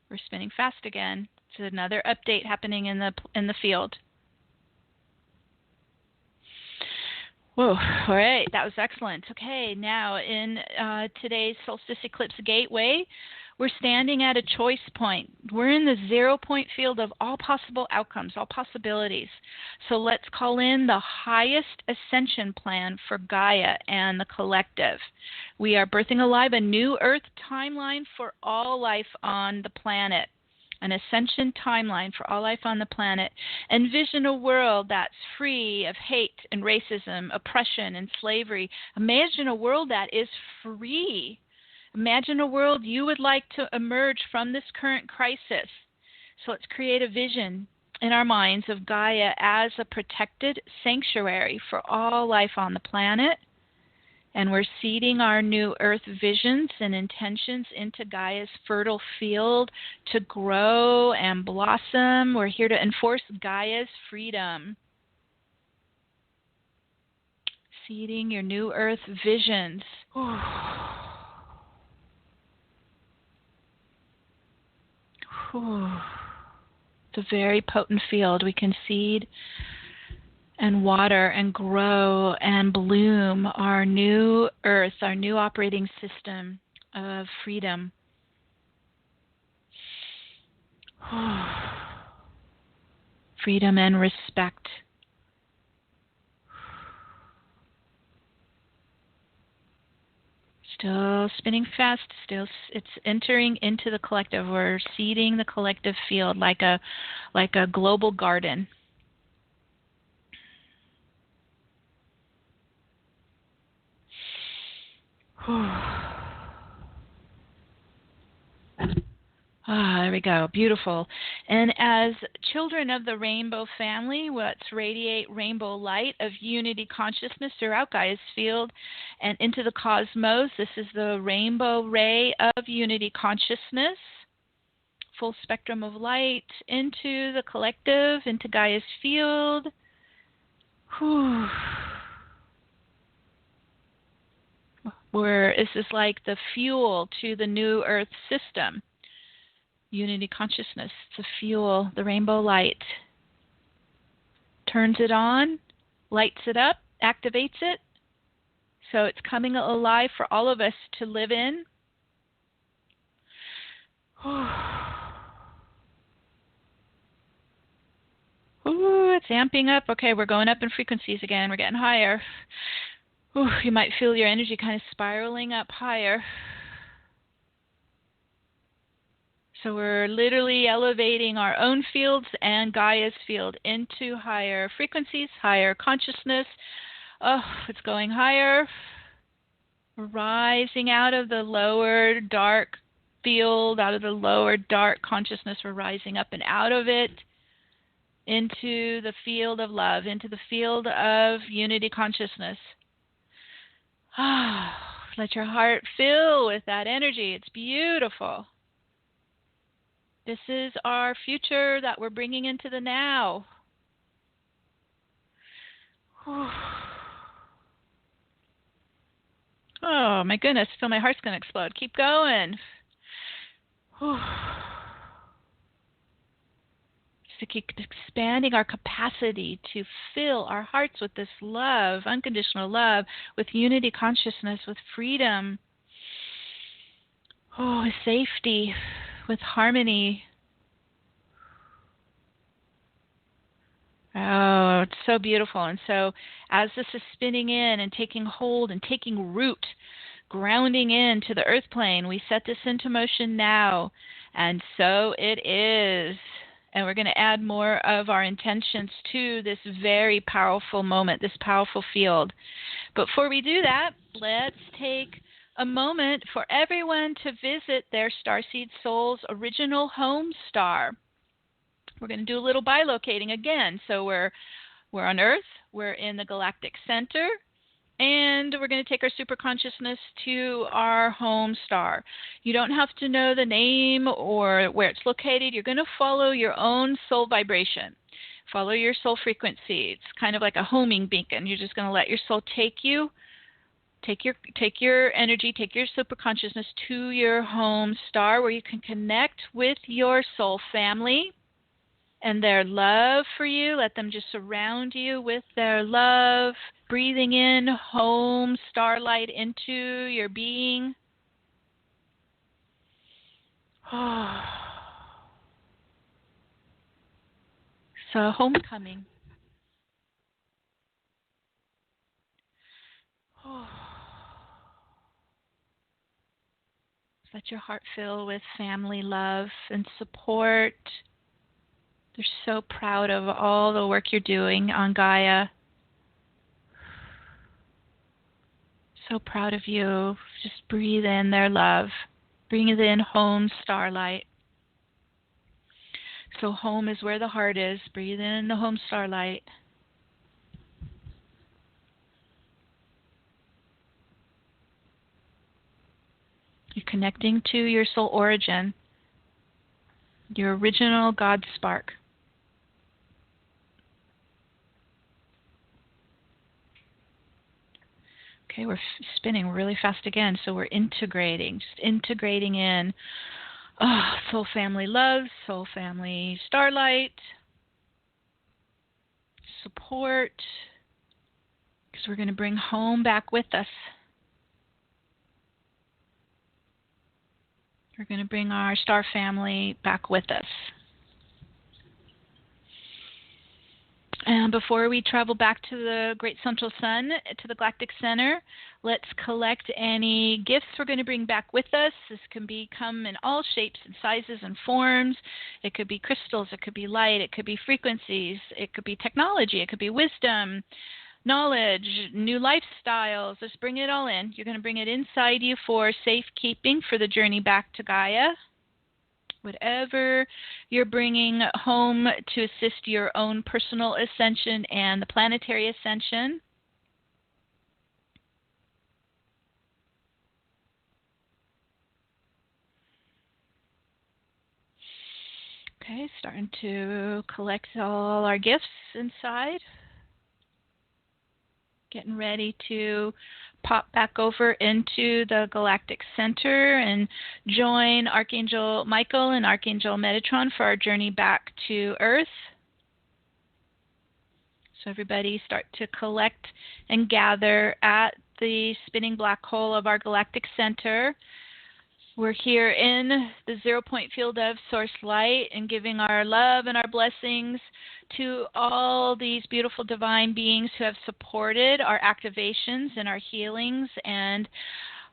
C: We're spinning fast again. It's another update happening in the field. Whoa, all right, that was excellent. Okay, now in today's Solstice Eclipse Gateway, we're standing at a choice point. We're in the 0 point field of all possible outcomes, all possibilities. So let's call in the highest ascension plan for Gaia and the collective. We are birthing alive a new Earth timeline for all life on the planet. An ascension timeline for all life on the planet. Envision a world that's free of hate and racism, oppression and slavery. Imagine a world that is free. Imagine a world you would like to emerge from this current crisis. So let's create a vision in our minds of Gaia as a protected sanctuary for all life on the planet. And we're seeding our new Earth visions and intentions into Gaia's fertile field to grow and blossom. We're here to enforce Gaia's freedom. Seeding your new Earth visions. It's a very potent field. We can seed and water and grow and bloom our new Earth, our new operating system of freedom. Freedom and respect. Still spinning fast, it's entering into the collective. We're seeding the collective field like a global garden. There we go. Beautiful. And as children of the rainbow family, let's radiate rainbow light of unity consciousness throughout Gaia's field and into the cosmos. This is the rainbow ray of unity consciousness. Full spectrum of light into the collective, into Gaia's field. Where this is like the fuel to the new Earth system. Unity consciousness, it's a fuel, the rainbow light. Turns it on, lights it up, activates it. So it's coming alive for all of us to live in. It's amping up. Okay, we're going up in frequencies again. We're getting higher. You might feel your energy kind of spiraling up higher. So we're literally elevating our own fields and Gaia's field into higher frequencies, higher consciousness. It's going higher. We're rising out of the lower dark field, out of the lower dark consciousness. We're rising up and out of it into the field of love, into the field of unity consciousness. Let your heart fill with that energy. It's beautiful. This is our future that we're bringing into the now. Oh, my goodness. I feel my heart's going to explode. Keep going. Just to keep expanding our capacity to fill our hearts with this love, unconditional love, with unity consciousness, with freedom, with safety, with harmony. Oh, it's so beautiful. And so as this is spinning in and taking hold and taking root, grounding into the earth plane, we set this into motion now. And so it is. And we're going to add more of our intentions to this very powerful moment, this powerful field. But before we do that, let's take a moment for everyone to visit their starseed soul's original home star. We're going to do a little bilocating again. So we're on Earth, we're in the galactic center, and we're going to take our superconsciousness to our home star. You don't have to know the name or where it's located. You're going to follow your own soul vibration. Follow your soul frequency. It's kind of like a homing beacon. You're just going to let your soul take you. Take your energy, take your superconsciousness to your home star where you can connect with your soul family and their love for you. Let them just surround you with their love, breathing in home starlight into your being. So homecoming. Let your heart fill with family love and support. They're so proud of all the work you're doing on Gaia. So proud of you. Just breathe in their love. Breathe in home starlight. So home is where the heart is. Breathe in the home starlight. You're connecting to your soul origin, your original God spark. Okay, we're spinning really fast again, so we're integrating, just integrating in soul family love, soul family starlight, support, because we're going to bring home back with us. We're going to bring our star family back with us. And before we travel back to the Great Central Sun, to the Galactic Center, let's collect any gifts we're going to bring back with us. This can come in all shapes and sizes and forms. It could be crystals, it could be light, it could be frequencies, it could be technology, it could be wisdom, knowledge, new lifestyles. Just bring it all in. You're going to bring it inside you for safekeeping for the journey back to Gaia. Whatever you're bringing home to assist your own personal ascension and the planetary ascension. Okay, starting to collect all our gifts inside. Getting ready to pop back over into the galactic center and join Archangel Michael and Archangel Metatron for our journey back to Earth. So everybody start to collect and gather at the spinning black hole of our galactic center. We're here in the 0-point field of source light and giving our love and our blessings to all these beautiful divine beings who have supported our activations and our healings and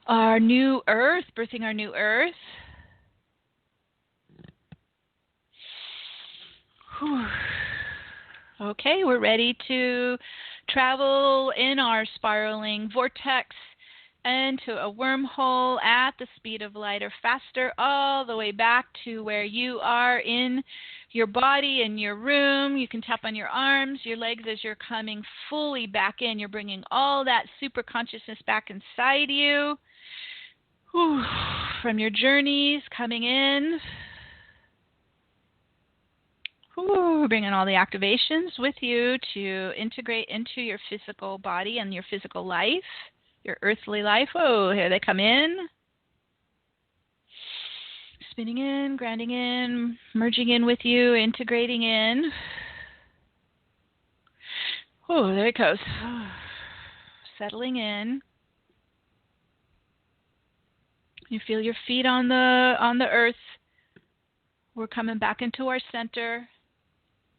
C: our new earth, birthing our new earth. Whew. Okay, we're ready to travel in our spiraling vortex into a wormhole at the speed of light or faster, all the way back to where you are in your body, in your room. You can tap on your arms, your legs as you're coming fully back in. You're bringing all that super consciousness back inside you. Whew. From your journeys coming in. Whew. Bringing all the activations with you to integrate into your physical body and your physical life. Your earthly life. Oh, here they come in. Spinning in, grounding in, merging in with you, integrating in. Oh, there it goes. Settling in. You feel your feet on the earth. We're coming back into our center.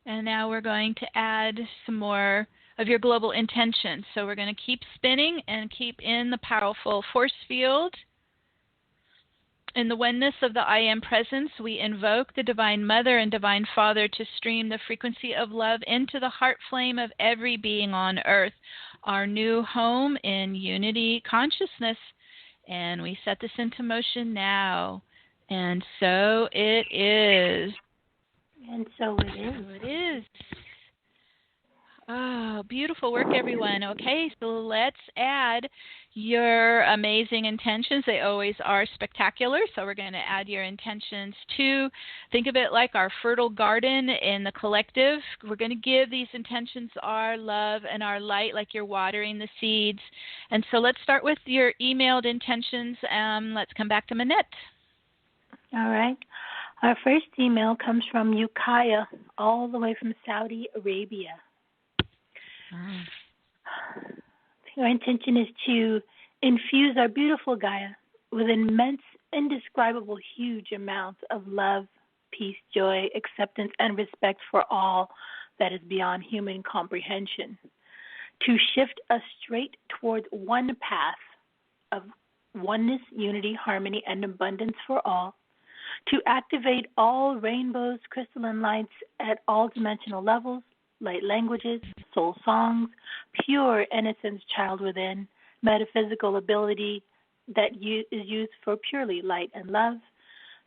C: And now we're going to add some more of your global intention. So we're going to keep spinning and keep in the powerful force field. In the oneness of the I Am presence, we invoke the Divine Mother and Divine Father to stream the frequency of love into the heart flame of every being on earth, our new home in unity consciousness. And we set this into motion now. And so it is.
D: And so it is.
C: So it is. Oh, beautiful work, everyone. Okay, so let's add your amazing intentions. They always are spectacular, so we're going to add your intentions to, think of it like our fertile garden in the collective. We're going to give these intentions our love and our light like you're watering the seeds. And so let's start with your emailed intentions. Let's come back to Manette.
D: All right. Our first email comes from Ukiah, all the way from Saudi Arabia. Our intention is to infuse our beautiful Gaia with immense, indescribable, huge amounts of love, peace, joy, acceptance, and respect for all that is beyond human comprehension. To shift us straight towards one path of oneness, unity, harmony, and abundance for all. To activate all rainbows, crystalline lights at all dimensional levels, light languages, soul songs, pure innocence, child within, metaphysical ability that is used for purely light and love,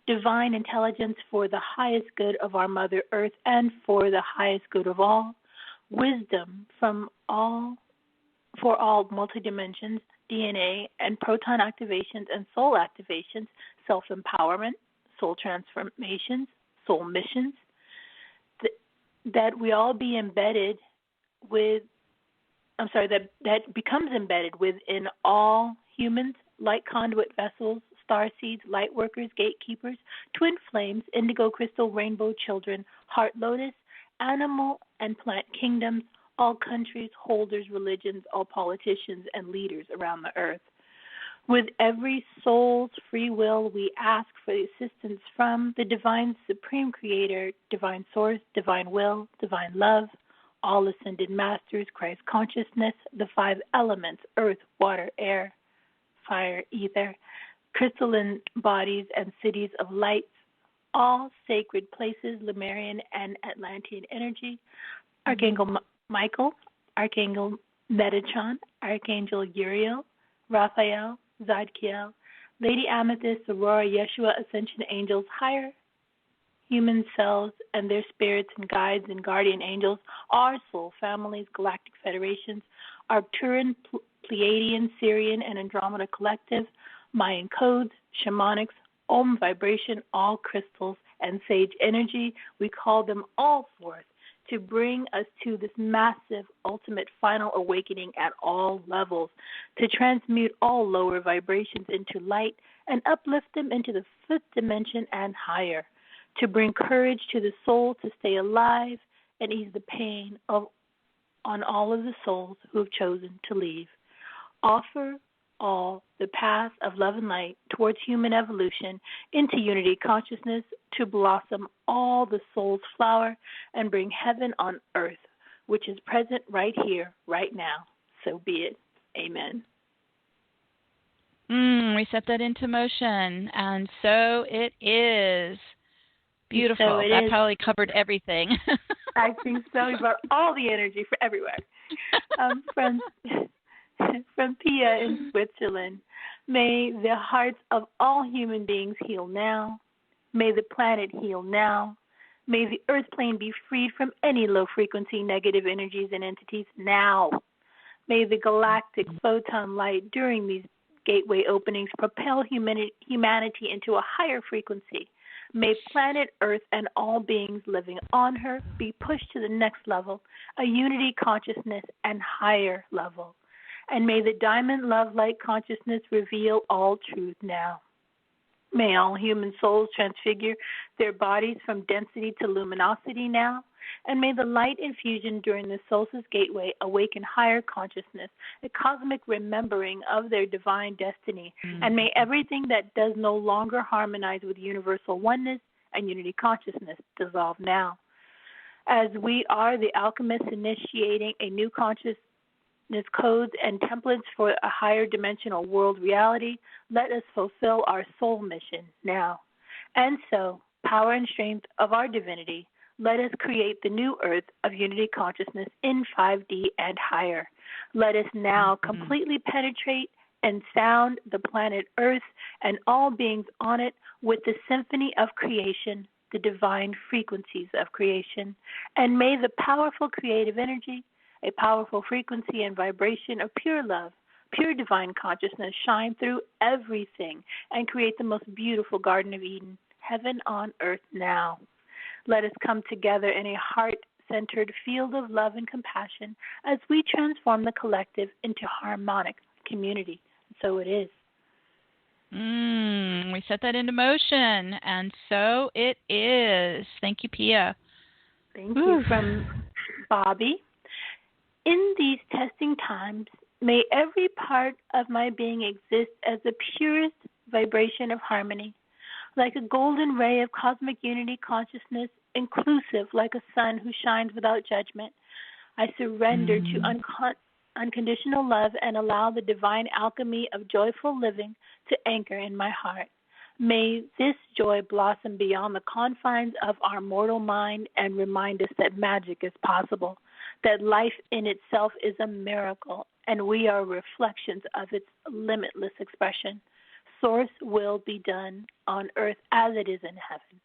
D: divine intelligence for the highest good of our Mother Earth and for the highest good of all, wisdom for all multidimensions, DNA and proton activations and soul activations, self-empowerment, soul transformations, soul missions, that we all be embedded with, that becomes embedded within all humans, light conduit vessels, star seeds, light workers, gatekeepers, twin flames, indigo crystal, rainbow children, heart lotus, animal and plant kingdoms, all countries, holders, religions, all politicians and leaders around the earth. With every soul's free will, we ask for the assistance from the divine supreme creator, divine source, divine will, divine love, all ascended masters, Christ consciousness, the five elements, earth, water, air, fire, ether, crystalline bodies and cities of light, all sacred places, Lemurian and Atlantean energy, Archangel Michael, Archangel Metatron, Archangel Uriel, Raphael, Zadkiel, Lady Amethyst, Aurora, Yeshua, Ascension Angels, higher human selves and their spirits and guides and guardian angels, our soul families, galactic federations, Arcturian, Pleiadian, Syrian, and Andromeda collective, Mayan codes, shamanics, Om vibration, all crystals, and sage energy. We call them all forth to bring us to this massive, ultimate, final awakening at all levels, to transmute all lower vibrations into light and uplift them into the fifth dimension and higher, to bring courage to the soul to stay alive and ease the pain on all of the souls who have chosen to leave. Offer all the path of love and light towards human evolution into unity consciousness to blossom all the soul's flower and bring heaven on earth, which is present right here, right now. So be it. Amen.
C: We set that into motion, and so it is. Beautiful.
D: So
C: that probably covered everything.
D: I think so. We brought all the energy for everywhere. From Pia in Switzerland. May the hearts of all human beings heal now. May the planet heal now. May the earth plane be freed from any low-frequency negative energies and entities now. May the galactic photon light during these gateway openings propel humanity into a higher frequency. May planet Earth and all beings living on her be pushed to the next level, a unity consciousness and higher level. And may the diamond love light consciousness reveal all truth now. May all human souls transfigure their bodies from density to luminosity now. And may the light infusion during the Solstice Gateway awaken higher consciousness, a cosmic remembering of their divine destiny. And may everything that does no longer harmonize with universal oneness and unity consciousness dissolve now. As we are the alchemists initiating a new consciousness codes and templates for a higher dimensional world reality, let us fulfill our soul mission now. And so, power and strength of our divinity, let us create the new earth of unity consciousness in 5D and higher. Let us now completely penetrate and sound the planet Earth and all beings on it with the symphony of creation, the divine frequencies of creation. And may the powerful creative energy, a powerful frequency and vibration of pure love, pure divine consciousness shine through everything and create the most beautiful Garden of Eden, heaven on earth now. Let us come together in a heart-centered field of love and compassion as we transform the collective into harmonic community. So it is.
C: We set that into motion, and so it is. Thank you, Pia.
D: Thank you. From Bobby. In these testing times, may every part of my being exist as the purest vibration of harmony, like a golden ray of cosmic unity consciousness, inclusive like a sun who shines without judgment. I surrender to unconditional love and allow the divine alchemy of joyful living to anchor in my heart. May this joy blossom beyond the confines of our mortal mind and remind us that magic is possible, that life in itself is a miracle, and we are reflections of its limitless expression. Source will be done on earth as it is in heaven.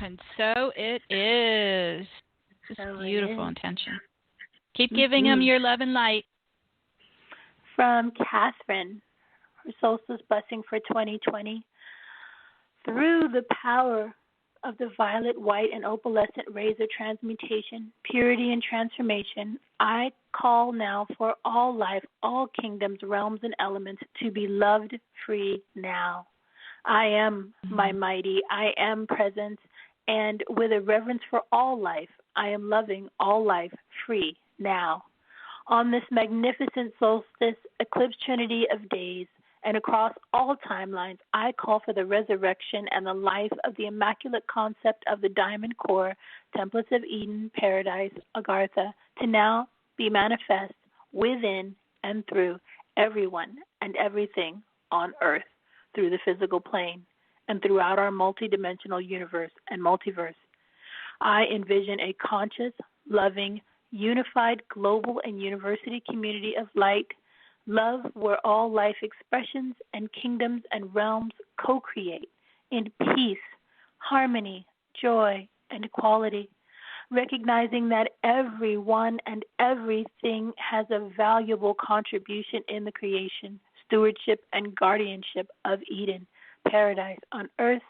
C: And so it is. Just
D: so
C: beautiful intention. Keep giving them your love and light.
D: From Catherine, her solstice blessing for 2020. Through the power of the violet, white, and opalescent rays of transmutation, purity, and transformation, I call now for all life, all kingdoms, realms, and elements to be loved free now. I am my mighty, I am present, and with a reverence for all life, I am loving all life free now. On this magnificent solstice, eclipse trinity of days, and across all timelines, I call for the resurrection and the life of the immaculate concept of the diamond core, templates of Eden, paradise, Agartha, to now be manifest within and through everyone and everything on earth, through the physical plane, and throughout our multidimensional universe and multiverse. I envision a conscious, loving, unified global and university community of light, love where all life expressions and kingdoms and realms co-create in peace, harmony, joy, and equality, recognizing that everyone and everything has a valuable contribution in the creation, stewardship, and guardianship of Eden, paradise on earth,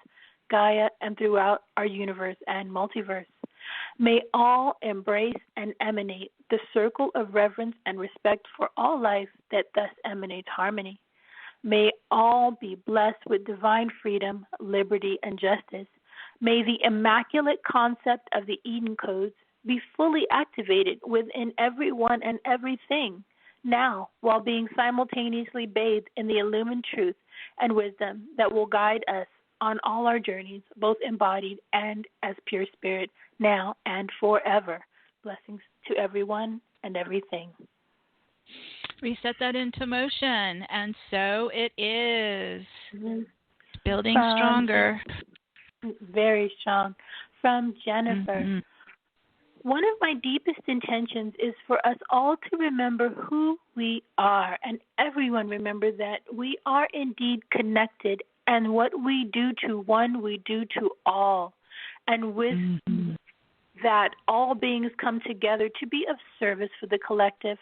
D: Gaia, and throughout our universe and multiverse. May all embrace and emanate the circle of reverence and respect for all life that thus emanates harmony. May all be blessed with divine freedom, liberty, and justice. May the immaculate concept of the Eden codes be fully activated within everyone and everything now, while being simultaneously bathed in the illumined truth and wisdom that will guide us on all our journeys, both embodied and as pure spirit, now and forever. Blessings to everyone and everything.
C: We set that into motion, and so it is.
D: Mm-hmm.
C: Building stronger.
D: Very strong. From Jennifer.
C: Mm-hmm.
D: One of my deepest intentions is for us all to remember who we are, and everyone remember that we are indeed connected, and what we do to one, we do to all. And with that, all beings come together to be of service for the collective.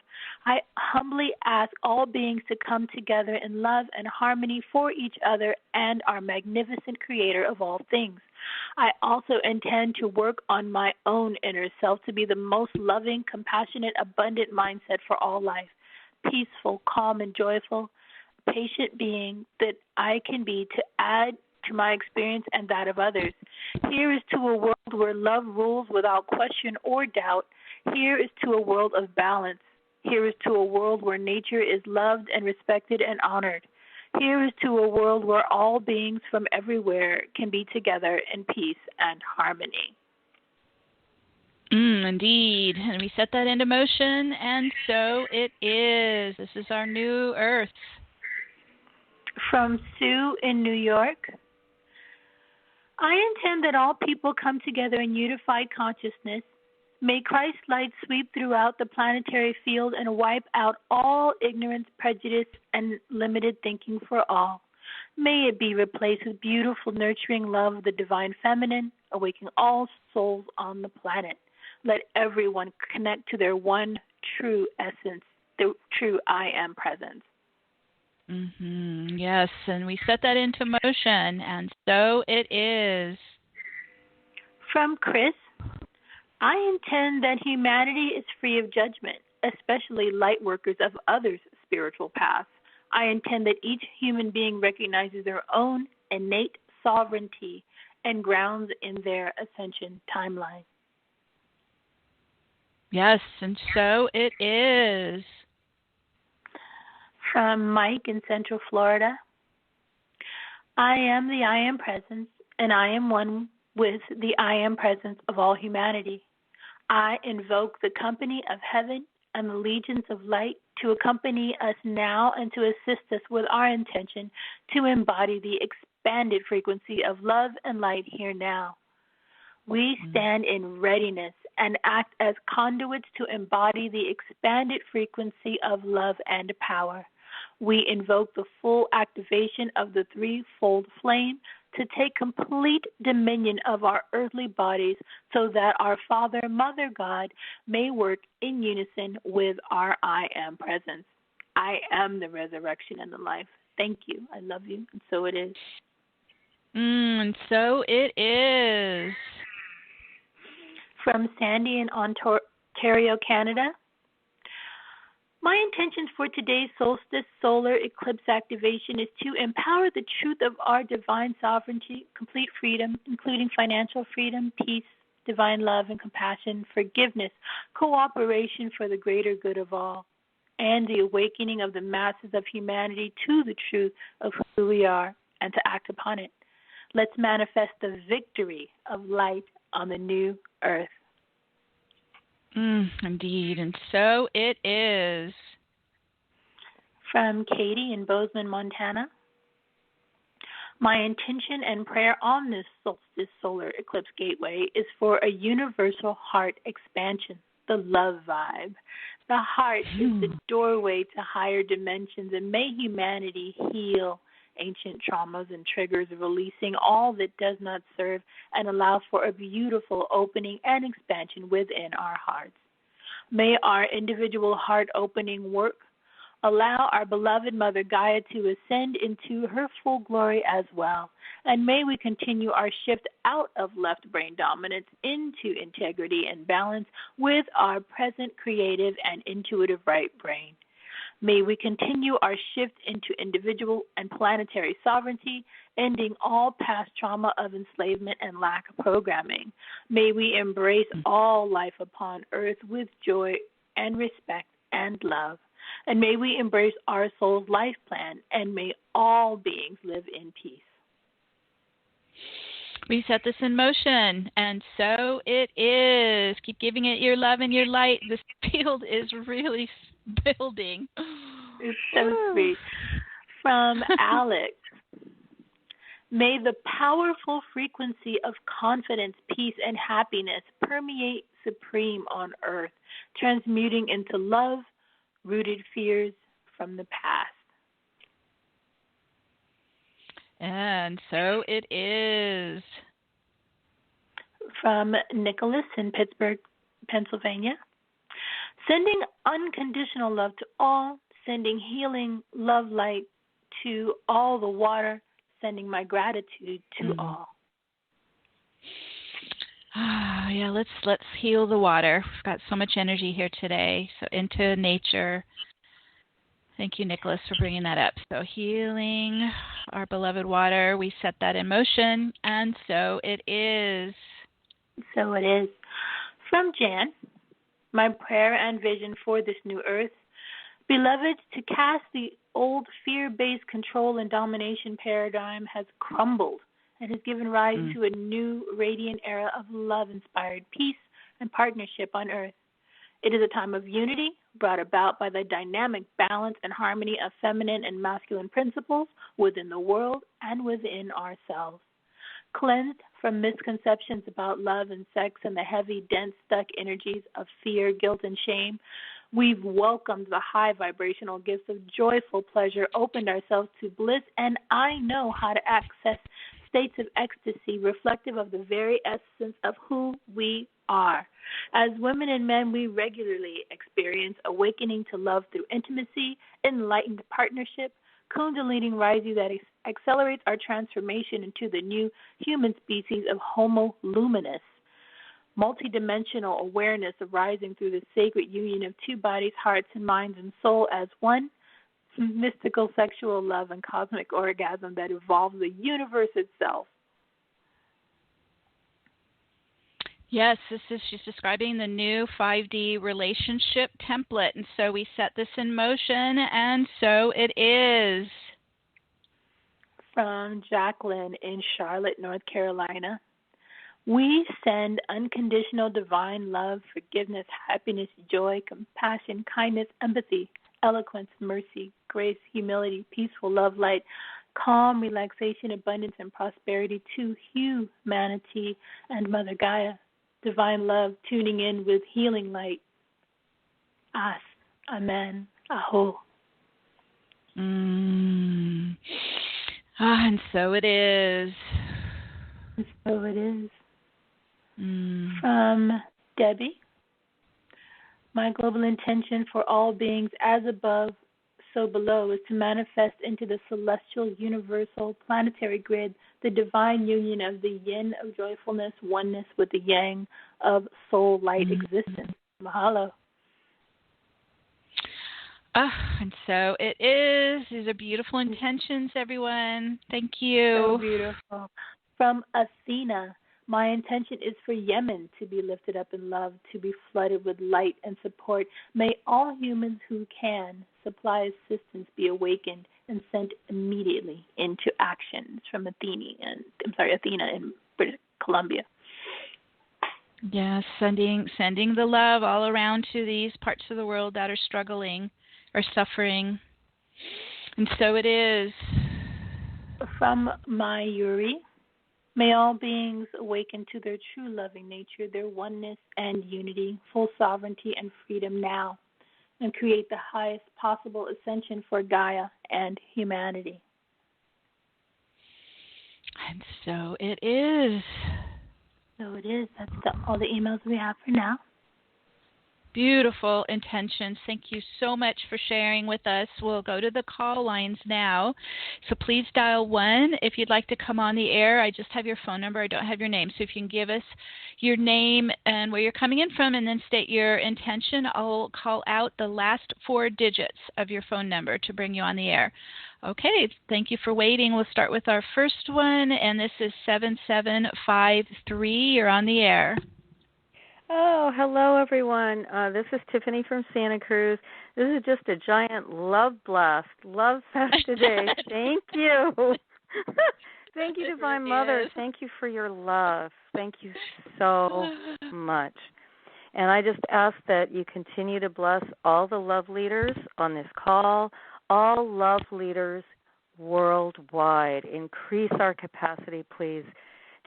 D: I humbly ask all beings to come together in love and harmony for each other and our magnificent creator of all things. I also intend to work on my own inner self to be the most loving, compassionate, abundant mindset for all life, peaceful, calm, and joyful, patient being that I can be to add to my experience and that of others. Here is to a world where love rules without question or doubt. Here is to a world of balance. Here is to a world where nature is loved and respected and honored. Here is to a world where all beings from everywhere can be together in peace and harmony.
C: Indeed. And we set that into motion, and so it is. This is our new earth.
D: From Sue in New York. I intend that all people come together in unified consciousness. May Christ's light sweep throughout the planetary field and wipe out all ignorance, prejudice, and limited thinking for all. May it be replaced with beautiful, nurturing love of the divine feminine, awakening all souls on the planet. Let everyone connect to their one true essence, the true I am presence.
C: Yes, and we set that into motion, and so it is.
D: From Chris, I intend that humanity is free of judgment, especially light workers of others' spiritual paths. I intend that each human being recognizes their own innate sovereignty and grounds in their ascension timeline.
C: Yes, and so it is.
D: From Mike in Central Florida. I am the I am presence, and I am one with the I am presence of all humanity. I invoke the company of heaven and the legions of light to accompany us now and to assist us with our intention to embody the expanded frequency of love and light here now. We stand in readiness and act as conduits to embody the expanded frequency of love and power. We invoke the full activation of the threefold flame to take complete dominion of our earthly bodies so that our Father, Mother God may work in unison with our I am presence. I am the resurrection and the life. Thank you. I love you. And so it is.
C: And so it is.
D: From Sandy in Ontario, Canada. My intentions for today's Solstice Solar Eclipse activation is to empower the truth of our divine sovereignty, complete freedom, including financial freedom, peace, divine love and compassion, forgiveness, cooperation for the greater good of all, and the awakening of the masses of humanity to the truth of who we are and to act upon it. Let's manifest the victory of light on the new earth.
C: Indeed, and so it is.
D: From Katie in Bozeman, Montana. My intention and prayer on this Solstice Solar Eclipse Gateway is for a universal heart expansion, the love vibe. The heart is the doorway to higher dimensions, and may humanity heal ancient traumas and triggers, releasing all that does not serve and allow for a beautiful opening and expansion within our hearts. May our individual heart opening work allow our beloved Mother Gaia to ascend into her full glory as well. And may we continue our shift out of left brain dominance into integrity and balance with our present creative and intuitive right brain. May we continue our shift into individual and planetary sovereignty, ending all past trauma of enslavement and lack of programming. May we embrace all life upon earth with joy and respect and love. And may we embrace our soul's life plan, and may all beings live in peace.
C: We set this in motion, and so it is. Keep giving it your love and your light. This field is really building.
D: It's so sweet. From Alex. May the powerful frequency of confidence, peace, and happiness permeate supreme on earth, transmuting into love, rooted fears from the past.
C: And so it is.
D: From Nicholas in Pittsburgh, Pennsylvania. Sending unconditional love to all, sending healing love light to all the water, sending my gratitude to all.
C: Yeah, let's heal the water. We've got so much energy here today. So into nature. Thank you, Nicholas, for bringing that up. So healing our beloved water. We set that in motion, and so it is.
D: So it is. From Jan, my prayer and vision for this new earth. Beloved, to cast the old fear-based control and domination paradigm has crumbled and has given rise to a new radiant era of love-inspired peace and partnership on earth. It is a time of unity brought about by the dynamic balance and harmony of feminine and masculine principles within the world and within ourselves. Cleansed from misconceptions about love and sex and the heavy, dense, stuck energies of fear, guilt, and shame, we've welcomed the high vibrational gifts of joyful pleasure, opened ourselves to bliss, and I know how to access states of ecstasy reflective of the very essence of who we are. As women and men, we regularly experience awakening to love through intimacy, enlightened partnership, Kundalini rising that accelerates our transformation into the new human species of Homo luminous. Multidimensional awareness arising through the sacred union of two bodies, hearts, and minds and soul as one. Mystical sexual love and cosmic orgasm that evolves the universe itself.
C: Yes, she's describing the new 5D relationship template, and so we set this in motion, and so it is.
D: From Jacqueline in Charlotte, North Carolina. We send unconditional divine love, forgiveness, happiness, joy, compassion, kindness, empathy, eloquence, mercy, grace, humility, peaceful love, light, calm, relaxation, abundance, and prosperity to humanity and Mother Gaia. Divine love, tuning in with healing light. As, Amen, Aho.
C: And so it is.
D: And so it is. From Debbie. My global intention for all beings as above, so below is to manifest into the celestial, universal, planetary grid the divine union of the yin of joyfulness, oneness with the yang of soul light existence. Mahalo.
C: And so it is. These are beautiful intentions, everyone. Thank you.
D: So beautiful. From Athena. My intention is for Yemen to be lifted up in love, to be flooded with light and support. May all humans who can supply assistance be awakened and sent immediately into action. From Athena in British Columbia.
C: Yes, sending the love all around to these parts of the world that are struggling or suffering. And so it is.
D: From Mayuri. May all beings awaken to their true loving nature, their oneness and unity, full sovereignty and freedom now, and create the highest possible ascension for Gaia and humanity.
C: And so it is.
D: So it is. That's all the emails we have for now.
C: Beautiful intentions. Thank you so much for sharing with us. We'll go to the call lines now. So please dial 1 if you'd like to come on the air. I just have your phone number. I don't have your name. So if you can give us your name and where you're coming in from and then state your intention, I'll call out the last 4 digits of your phone number to bring you on the air. Okay, thank you for waiting. We'll start with our first one, and this is 7753. You're on the air.
E: Oh, hello, everyone. This is Tiffany from Santa Cruz. This is just a giant love blast, love fest today. Thank you. Thank you, Divine Mother. Thank you for your love. Thank you so much. And I just ask that you continue to bless all the love leaders on this call, all love leaders worldwide. Increase our capacity, please,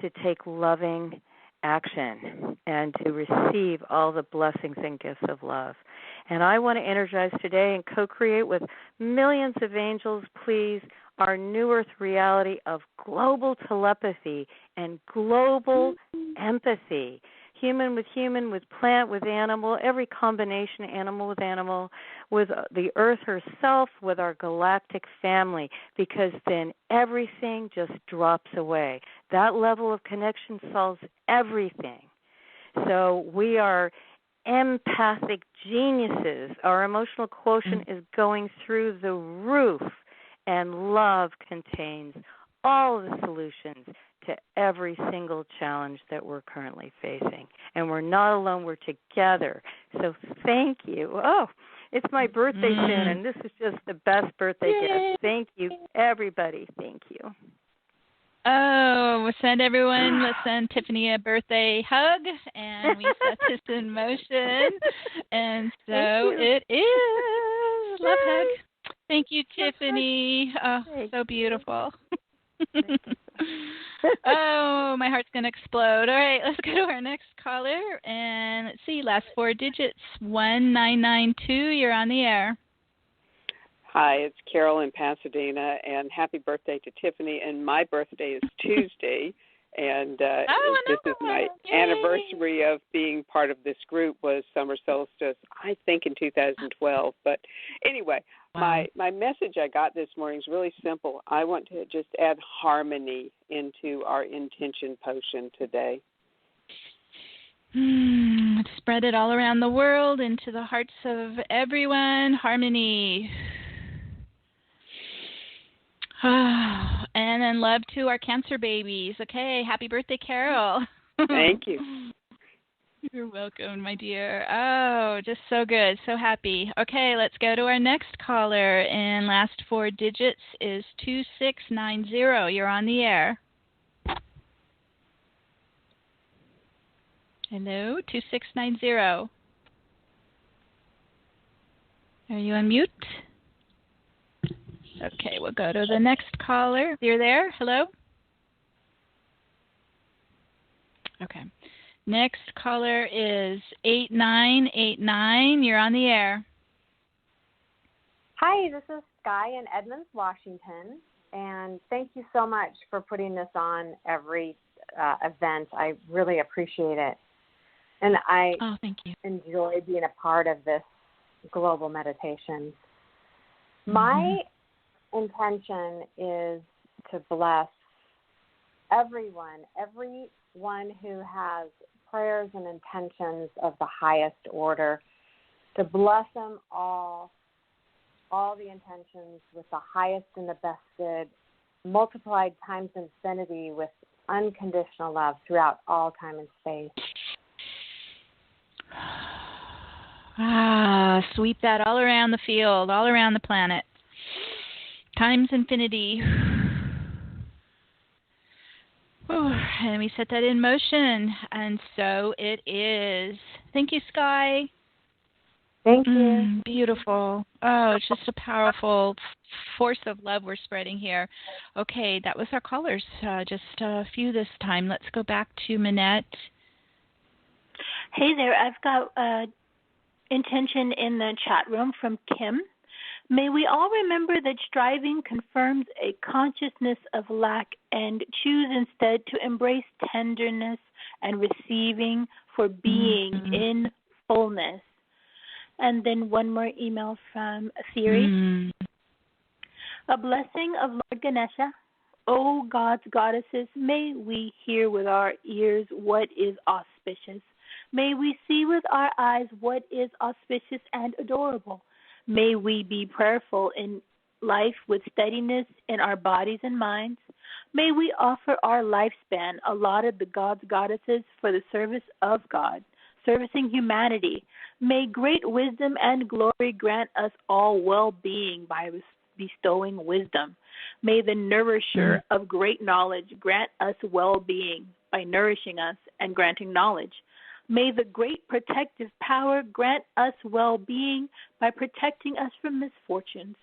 E: to take loving action and to receive all the blessings and gifts of love. And I want to energize today and co-create with millions of angels, please, our new earth reality of global telepathy and global empathy. Human, with plant, with animal, every combination, animal, with the earth herself, with our galactic family, because then everything just drops away. That level of connection solves everything. So we are empathic geniuses. Our emotional quotient is going through the roof, and love contains all the solutions to every single challenge that we're currently facing. And we're not alone, we're together. So thank you. Oh, it's my birthday soon, and this is just the best birthday gift. Thank you, everybody. Thank you.
C: Oh, we'll let's send Tiffany a birthday hug, and we set this in motion. And so it is. Love hug. Thank you, Tiffany. Oh, so beautiful. Oh, my heart's going to explode. All right, let's go to our next caller. And let's see, last 4 digits, 1992. You're on the air.
F: Hi, it's Carol in Pasadena, and happy birthday to Tiffany. And my birthday is Tuesday, and this is my anniversary of being part of this group was summer solstice, I think in 2012. But anyway, my message I got this morning is really simple. I want to just add harmony into our intention potion today.
C: Spread it all around the world, into the hearts of everyone. Harmony. And then love to our Cancer babies. Okay, happy birthday, Carol.
F: Thank you.
C: You're welcome, my dear. Oh, just so good. So happy. Okay, let's go to our next caller. And last 4 digits is 2690. You're on the air. Hello, 2690. Are you on mute? Okay, we'll go to the next caller. You're there? Hello? Okay. Next caller is 8989. You're on the air.
G: Hi, this is Sky in Edmonds, Washington, and thank you so much for putting this on every event. I really appreciate it. And I
C: thank you.
G: enjoy being a part of this global meditation. My intention is to bless everyone who has prayers and intentions of the highest order, to bless them all the intentions with the highest and the best good, multiplied times infinity with unconditional love throughout all time and space.
C: Sweep that all around the field, all around the planet. Times infinity. And we set that in motion, and so it is. Thank you, Sky.
G: Thank you.
C: Beautiful. Oh, it's just a powerful force of love we're spreading here. Okay, that was our callers. Just a few this time. Let's go back to Minette.
D: Hey there, I've got intention in the chat room from Kim. May we all remember that striving confirms a consciousness of lack and choose instead to embrace tenderness and receiving for being in fullness. And then one more email from Theory. A blessing of Lord Ganesha. O gods, goddesses, may we hear with our ears what is auspicious. May we see with our eyes what is auspicious and adorable. May we be prayerful in life with steadiness in our bodies and minds. May we offer our lifespan allotted the gods, goddesses for the service of God, servicing humanity. May great wisdom and glory grant us all well-being by bestowing wisdom. May the nourisher of great knowledge grant us well-being by nourishing us and granting knowledge. May the great protective power grant us well-being by protecting us from misfortunes.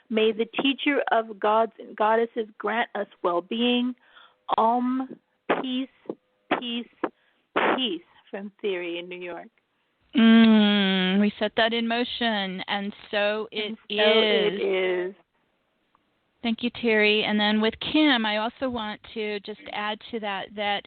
D: May the teacher of gods and goddesses grant us well-being. Peace, peace, peace from Theory in New York.
C: We set that in motion, and so it is. Thank you, Terry. And then with Kim, I also want to just add to that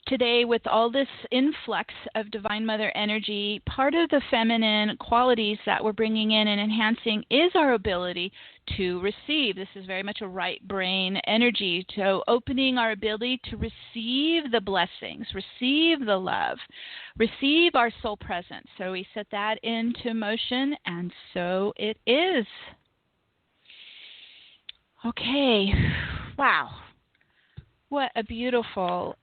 C: today, with all this influx of Divine Mother energy, part of the feminine qualities that we're bringing in and enhancing is our ability to receive. This is very much a right brain energy, so opening our ability to receive the blessings, receive the love, receive our soul presence. So we set that into motion, and so it is. Okay. Wow. What a beautiful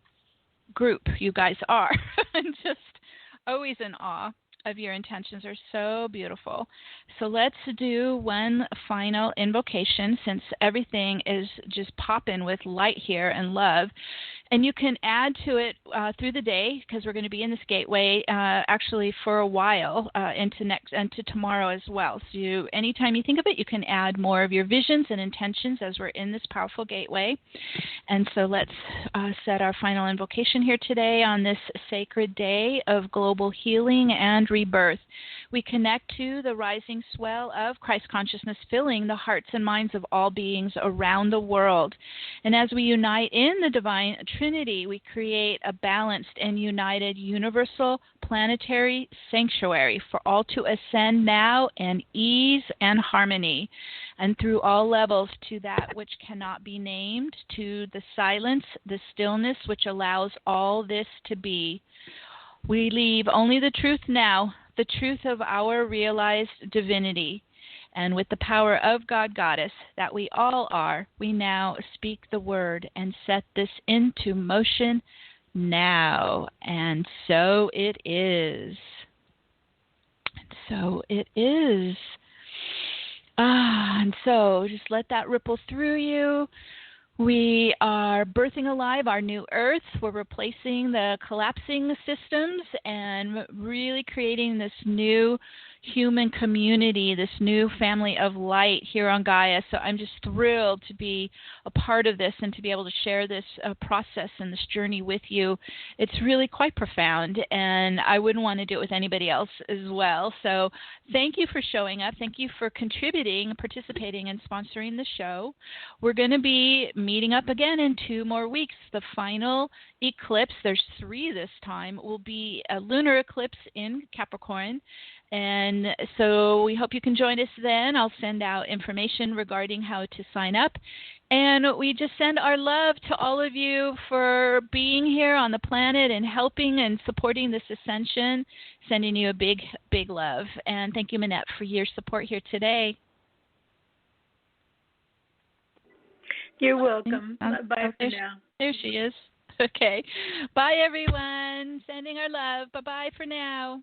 C: group you guys are. I'm just always in awe of your intentions. Are so beautiful. So let's do one final invocation, since everything is just popping with light here and love. And you can add to it through the day, because we're going to be in this gateway actually for a while into tomorrow as well. So anytime you think of it, you can add more of your visions and intentions as we're in this powerful gateway. And so let's set our final invocation here today on this sacred day of global healing and rebirth. We connect to the rising swell of Christ consciousness filling the hearts and minds of all beings around the world. And as we unite in the divine Trinity, we create a balanced and united universal planetary sanctuary for all to ascend now in ease and harmony, and through all levels to that which cannot be named, to the silence, the stillness which allows all this to be. We leave only the truth now, the truth of our realized divinity. And with the power of God Goddess that we all are, we now speak the word and set this into motion now. And so it is. And so it is. And so just let that ripple through you. We are birthing alive our new earth. We're replacing the collapsing systems and really creating this new human community, this new family of light here on Gaia. So I'm just thrilled to be a part of this and to be able to share this process and this journey with you. It's really quite profound, and I wouldn't want to do it with anybody else as well. So thank you for showing up. Thank you for contributing, participating, and sponsoring the show. We're going to be meeting up again in 2 more weeks. The final eclipse, there's 3 this time, will be a lunar eclipse in Capricorn. And so we hope you can join us then. I'll send out information regarding how to sign up. And we just send our love to all of you for being here on the planet and helping and supporting this ascension. Sending you a big, big love. And thank you, Minette, for your support here today.
D: You're welcome. Bye for now.
C: There she is. Okay. Bye, everyone. Sending our love. Bye-bye for now.